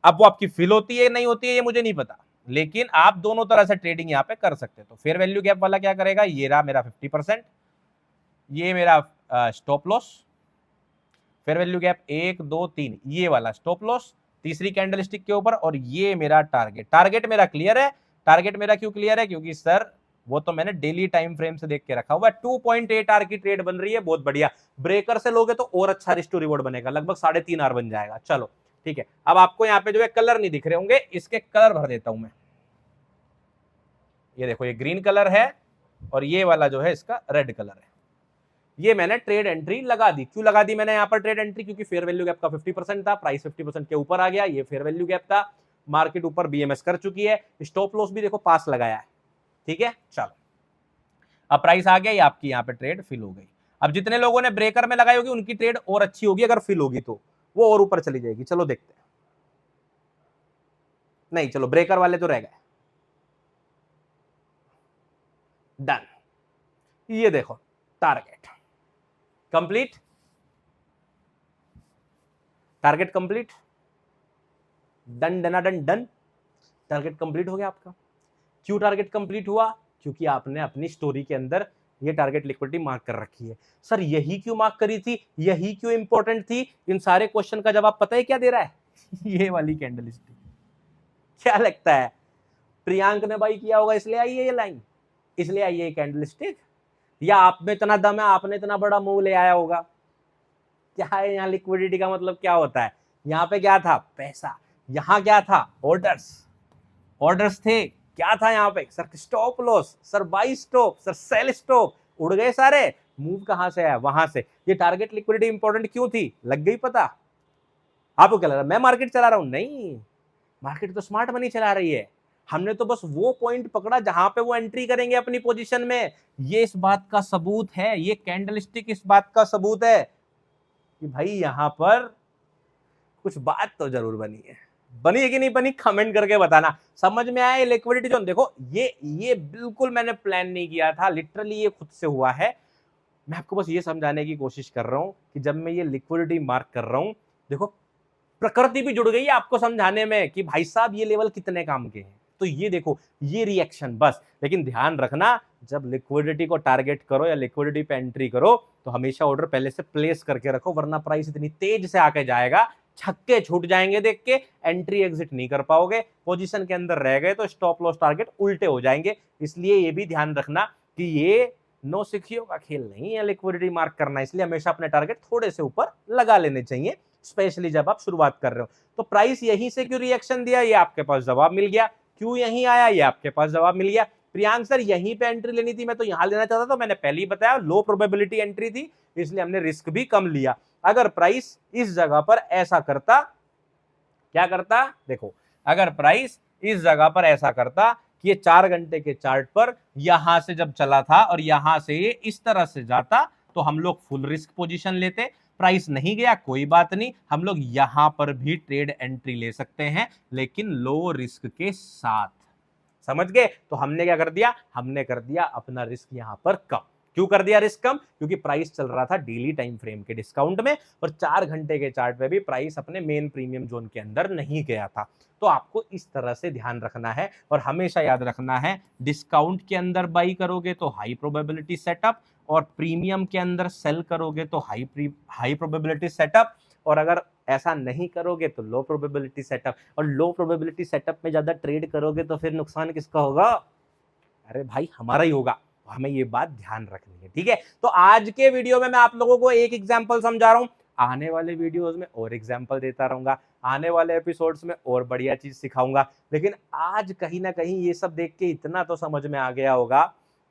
अब वो आपकी फिल होती है नहीं होती है ये मुझे नहीं पता, लेकिन आप दोनों तरह से ट्रेडिंग यहां पे कर सकते हैं। तो फेयर वैल्यू गैप वाला क्या करेगा, ये रहा मेरा 50%, ये मेरा stop loss, fair value gap 1 2 3, ये वाला स्टॉप लॉस तीसरी कैंडल स्टिक के ऊपर, और ये मेरा टारगेट। टारगेट मेरा क्लियर है, टारगेट मेरा क्यों क्लियर है, क्योंकि सर वो तो मैंने डेली टाइम फ्रेम से देख के रखा हुआ है। 2.8 आर की ट्रेड बन रही है, बहुत बढ़िया। ब्रेकर से लोगे तो और अच्छा रिस्क टू रिवॉर्ड बनेगा, लगभग 3.5 आर बन जाएगा। चलो ठीक है, अब आपको यहाँ पे जो है कलर नहीं दिख रहे होंगे, इसके कलर भर देता हूं मैं। ये देखो, ये ग्रीन कलर है और ये वाला जो है इसका रेड कलर है। ये मैंने ट्रेड एंट्री लगा दी। क्यों लगा दी मैंने यहाँ पर ट्रेड एंट्री, क्योंकि फेयर वैल्यू गैप का 50% था, प्राइस 50% के ऊपर आ गया, ये फेयर वैल्यू गैप था, मार्केट ऊपर बीएमएस कर चुकी है, स्टॉप लॉस भी देखो पास लगाया है, ठीक है। चलो, अब प्राइस आ गया, ये आपकी यहाँ पे ट्रेड फिल हो गई। अब जितने लोगों ने ब्रेकर में लगाई होगी उनकी ट्रेड और अच्छी होगी, अगर फिल होगी तो वो और ऊपर चली जाएगी। चलो देखते हैं, नहीं चलो ब्रेकर वाले तो रह गए, डन। ये देखो target complete, target complete, done डना डन डन, टारगेट कंप्लीट हो गया आपका। क्यों टारगेट कंप्लीट हुआ, क्योंकि आपने अपनी स्टोरी के अंदर ये टारगेट लिक्विडिटी मार्क कर रखी है। सर यही क्यों मार्क करी थी, यही क्यों इंपॉर्टेंट थी, इन सारे क्वेश्चन का जवाब पता है क्या दे रहा है ये वाली कैंडल स्टिक। क्या लगता है, प्रियांक ने भाई किया होगा इसलिए आई है ये लाइन, इसलिए आई है ये कैंडल स्टिक, या आप में इतना दम है आपने इतना बड़ा मूव ले आया होगा। क्या है यहाँ लिक्विडिटी का मतलब क्या होता है, यहाँ पे क्या था, पैसा, यहाँ क्या था, ऑर्डर्स, ऑर्डर्स थे, क्या था यहाँ पे sir, stop loss, sir buy stop, sir sell stop, उड़ गए सारे, मूव कहां से आया, वहां से। ये टारगेट लिक्विडिटी इंपॉर्टेंट क्यों थी, लग गई पता। आपको क्या लग रहा है मैं मार्केट चला रहा हूं, नहीं, मार्केट तो स्मार्ट मनी चला रही है, हमने तो बस वो पॉइंट पकड़ा जहां पे वो एंट्री करेंगे अपनी पोजीशन में। ये इस बात का सबूत है, ये कैंडल स्टिक इस बात का सबूत है कि भाई यहां पर कुछ बात तो जरूर बनी है। बनी है कि नहीं बनी, कमेंट करके बताना। समझ में आया लिक्विडिटी जोन, देखो ये बिल्कुल मैंने प्लान नहीं किया था, लिटरली ये खुद से हुआ है। मैं आपको बस ये समझाने की कोशिश कर रहा हूं कि जब मैं ये लिक्विडिटी मार्क कर रहा हूं, देखो प्रकृति भी जुड़ गई है आपको समझाने में कि भाई साहब ये लेवल कितने काम के हैं। तो ये देखो, ये रिएक्शन बस, लेकिन ध्यान रखना जब लिक्विडिटी को टारगेट करो या लिक्विडिटी पे एंट्री करो तो हमेशा ऑर्डर पहले से प्लेस करके रखो, वरना प्राइस इतनी तेज से आके जाएगा, छक्के छूट जाएंगे देख के, एंट्री एग्जिट नहीं कर पाओगे, पोजीशन के अंदर रह गए तो स्टॉप लॉस टारगेट उल्टे हो जाएंगे। इसलिए ये भी ध्यान रखना कि ये नौ सिखियों का खेल नहीं है लिक्विडिटी मार्क करना, इसलिए हमेशा अपने टारगेट थोड़े से ऊपर लगा लेने चाहिए, स्पेशली जब आप शुरुआत कर रहे हो। तो प्राइस यहीं से क्यों रिएक्शन दिया, ये आपके पास जवाब मिल गया। क्यों यहीं आया, ये आपके पास जवाब मिल गया। प्रियांक सर यहीं पे एंट्री लेनी थी, मैं तो यहां लेना चाहता था, मैंने पहले ही बताया लो प्रोबेबिलिटी एंट्री थी, इसलिए हमने रिस्क भी कम लिया। अगर प्राइस इस जगह पर ऐसा करता, क्या करता, देखो अगर प्राइस इस जगह पर ऐसा करता कि ये 4 घंटे के चार्ट पर यहां से जब चला था और यहां से ये इस तरह से जाता, तो हम लोग फुल रिस्क पोजीशन लेते। प्राइस नहीं गया कोई बात नहीं, हम लोग यहां पर भी ट्रेड एंट्री ले सकते हैं, लेकिन लो रिस्क के साथ। समझ गए। तो हमने क्या कर दिया, हमने कर दिया अपना रिस्क यहां पर कम। क्यों कर दिया रिस्क कम, क्योंकि प्राइस चल रहा था डेली टाइम फ्रेम के डिस्काउंट में और 4 घंटे के चार्ट पे भी प्राइस अपने मेन प्रीमियम जोन के अंदर नहीं गया था। तो आपको इस तरह से ध्यान रखना है और हमेशा याद रखना है, डिस्काउंट के अंदर बाई करोगे तो हाई प्रोबेबिलिटी सेटअप, और प्रीमियम के अंदर सेल करोगे तो हाई प्रोबेबिलिटी सेटअप, और अगर ऐसा नहीं करोगे तो लो प्रोबेबिलिटी सेटअप। और लो प्रोबेबिलिटी सेटअप में ज्यादा ट्रेड करोगे तो फिर नुकसान किसका होगा, अरे भाई हमारा ही होगा। हमें ये बात ध्यान रखनी है, ठीक है। तो आज के वीडियो में मैं आप लोगों को एक एग्जांपल समझा रहा हूं, आने वाले वीडियोस में और एग्जांपल देता रहूंगा, आने वाले एपिसोड्स में और बढ़िया चीज सिखाऊंगा। लेकिन आज कहीं ना कहीं ये सब देख के इतना तो समझ में आ गया होगा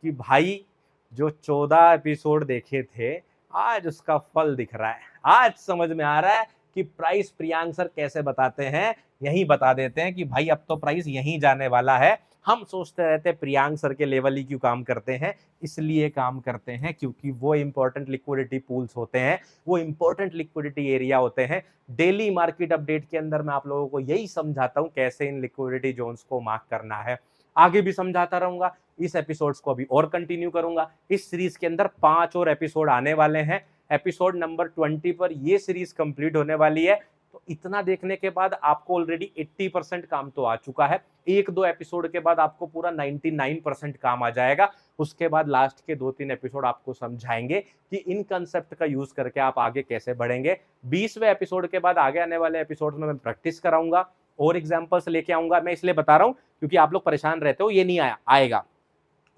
कि भाई जो 14 एपिसोड देखे थे, आज उसका फल दिख रहा है। आज समझ में आ रहा है कि प्राइस प्रियांक सर कैसे बताते हैं, यही बता देते हैं कि भाई अब तो प्राइस यहीं जाने वाला है। हम सोचते रहते प्रियांक सर के लेवल ही क्यों काम करते हैं, इसलिए काम करते हैं क्योंकि वो इंपॉर्टेंट लिक्विडिटी पूल्स होते हैं, वो इंपॉर्टेंट लिक्विडिटी एरिया होते हैं। डेली मार्केट अपडेट के अंदर मैं आप लोगों को यही समझाता हूं कैसे इन लिक्विडिटी जोन्स को मार्क करना है। आगे भी समझाता रहूंगा, इस एपिसोड्स को अभी और कंटिन्यू करूंगा। इस सीरीज के अंदर 5 और एपिसोड आने वाले हैं। एपिसोड नंबर 20 पर ये सीरीज कंप्लीट होने वाली है। तो इतना देखने के बाद आपको ऑलरेडी 80% काम तो आ चुका है। 1-2 एपिसोड के बाद आपको पूरा 99% काम आ जाएगा। उसके बाद लास्ट के 2-3 एपिसोड आपको समझाएंगे कि इन कंसेप्ट का यूज करके आप आगे कैसे बढ़ेंगे। 20वें एपिसोड के बाद आगे आने वाले एपिसोड में मैं प्रैक्टिस कराऊंगा और एग्जाम्पल्स लेके आऊंगा। मैं इसलिए बता रहा हूं क्योंकि आप लोग परेशान रहते हो, ये नहीं आएगा।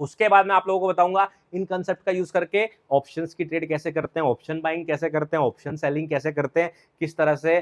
उसके बाद मैं आप लोगों को बताऊंगा इन कंसेप्ट का यूज करके ऑप्शंस की ट्रेड कैसे करते हैं, ऑप्शन बाइंग कैसे करते हैं, ऑप्शन सेलिंग कैसे करते हैं, किस तरह से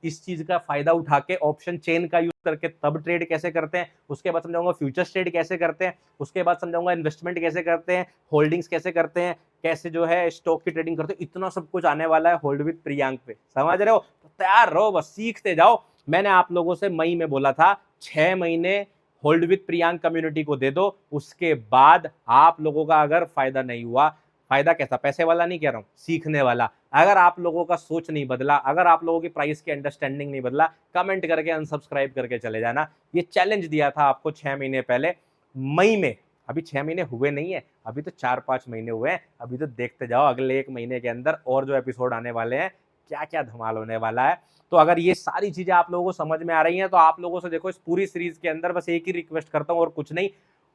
इस चीज का फायदा उठा के ऑप्शन चेन का यूज करके तब ट्रेड कैसे करते हैं। उसके बाद समझाऊंगा फ्यूचर्स ट्रेड कैसे करते हैं। उसके बाद समझाऊंगा इन्वेस्टमेंट कैसे करते हैं, होल्डिंग्स कैसे करते हैं, कैसे जो है स्टॉक की ट्रेडिंग करते हैं। इतना सब कुछ आने वाला है होल्ड विद प्रियांक पे, समझ रहे हो। तो तैयार रहो, बस सीखते जाओ। मैंने आप लोगों से मई में बोला था 6 महीने होल्ड विद प्रियांक कम्युनिटी को दे दो, उसके बाद आप लोगों का अगर फायदा नहीं हुआ, फायदा कैसा, पैसे वाला नहीं कह रहा हूं, सीखने वाला, अगर आप लोगों का सोच नहीं बदला, अगर आप लोगों की प्राइस की अंडरस्टैंडिंग नहीं बदला, कमेंट करके अनसब्सक्राइब करके चले जाना। ये चैलेंज दिया था आपको 6 महीने पहले मई में। अभी 6 महीने हुए नहीं है, अभी तो 4-5 महीने हुए हैं। अभी तो देखते जाओ अगले 1 महीने के अंदर और जो एपिसोड आने वाले हैं, क्या क्या धमाल होने वाला है। तो अगर ये सारी चीजें आप लोगों को समझ में आ रही हैं तो आप लोगों से देखो इस पूरी सीरीज के अंदर बस एक ही रिक्वेस्ट करता हूं और कुछ नहीं,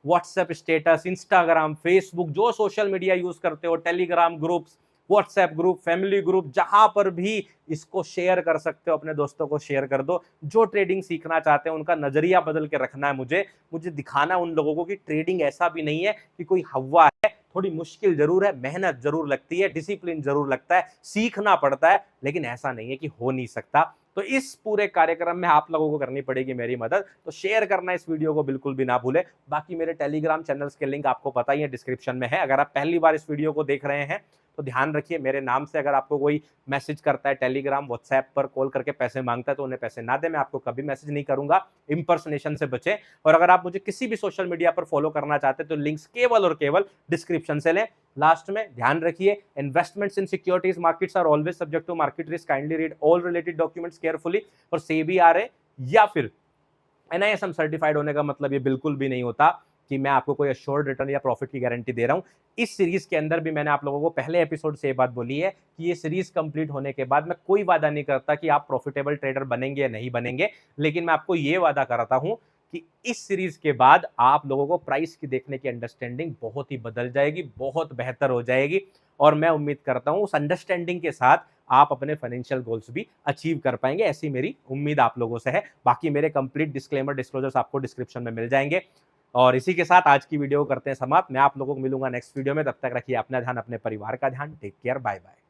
व्हाट्सएप स्टेटस, इंस्टाग्राम, फेसबुक, जो सोशल मीडिया यूज करते हो, Telegram groups, WhatsApp group, family group, जहां पर भी इसको शेयर कर सकते हो अपने दोस्तों को शेयर कर दो। जो ट्रेडिंग सीखना चाहते हैं उनका नजरिया बदल के रखना है, मुझे दिखाना उन लोगों को कि ट्रेडिंग ऐसा भी नहीं है कि कोई हवा है। थोड़ी मुश्किल जरूर है, मेहनत जरूर लगती है, डिसिप्लिन जरूर लगता है, सीखना पड़ता है, लेकिन ऐसा नहीं है कि हो नहीं सकता। तो इस पूरे कार्यक्रम में आप लोगों को करनी पड़ेगी मेरी मदद, तो शेयर करना इस वीडियो को बिल्कुल भी ना भूले। बाकी मेरे टेलीग्राम चैनल्स के लिंक आपको पता ही है, डिस्क्रिप्शन में है। अगर आप पहली बार इस वीडियो को देख रहे हैं तो ध्यान रखिए, मेरे नाम से अगर आपको कोई मैसेज करता है, टेलीग्राम व्हाट्सएप पर कॉल करके पैसे मांगता है, तो उन्हें पैसे ना दे, मैं आपको कभी मैसेज नहीं करूंगा। इंपर्सनेशन से बचे। और अगर आप मुझे किसी भी सोशल मीडिया पर फॉलो करना चाहते हैं तो लिंक्स केवल और केवल डिस्क्रिप्शन से लें। लास्ट में ध्यान रखिए, investments in securities markets are always subject to market risk, kindly read all related documents carefully. और सेबी आरए या फिर एनआईएसएम सर्टिफाइड होने का मतलब ये बिल्कुल भी नहीं होता कि मैं आपको कोई अश्योर्ड रिटर्न या प्रॉफिट की गारंटी दे रहा हूं। इस सीरीज के अंदर भी मैंने आप लोगों को पहले एपिसोड से ये बात बोली है कि ये सीरीज कंप्लीट होने के बाद मैं कोई वादा नहीं करता कि आप प्रॉफिटेबल ट्रेडर बनेंगे या नहीं बनेंगे, लेकिन मैं आपको ये वादा कराता हूं कि इस सीरीज के बाद आप लोगों को प्राइस की देखने की अंडरस्टैंडिंग बहुत ही बदल जाएगी, बहुत बेहतर हो जाएगी। और मैं उम्मीद करता हूं उस अंडरस्टैंडिंग के साथ आप अपने फाइनेंशियल गोल्स भी अचीव कर पाएंगे, ऐसी मेरी उम्मीद आप लोगों से है। बाकी मेरे कंप्लीट डिस्क्लेमर डिस्क्लोजर्स आपको डिस्क्रिप्शन में मिल जाएंगे। और इसी के साथ आज की वीडियो को करते हैं समाप्त। मैं आप लोगों को मिलूंगा नेक्स्ट वीडियो में, तब तक रखिए अपना ध्यान, अपने परिवार का ध्यान। Take care, bye bye.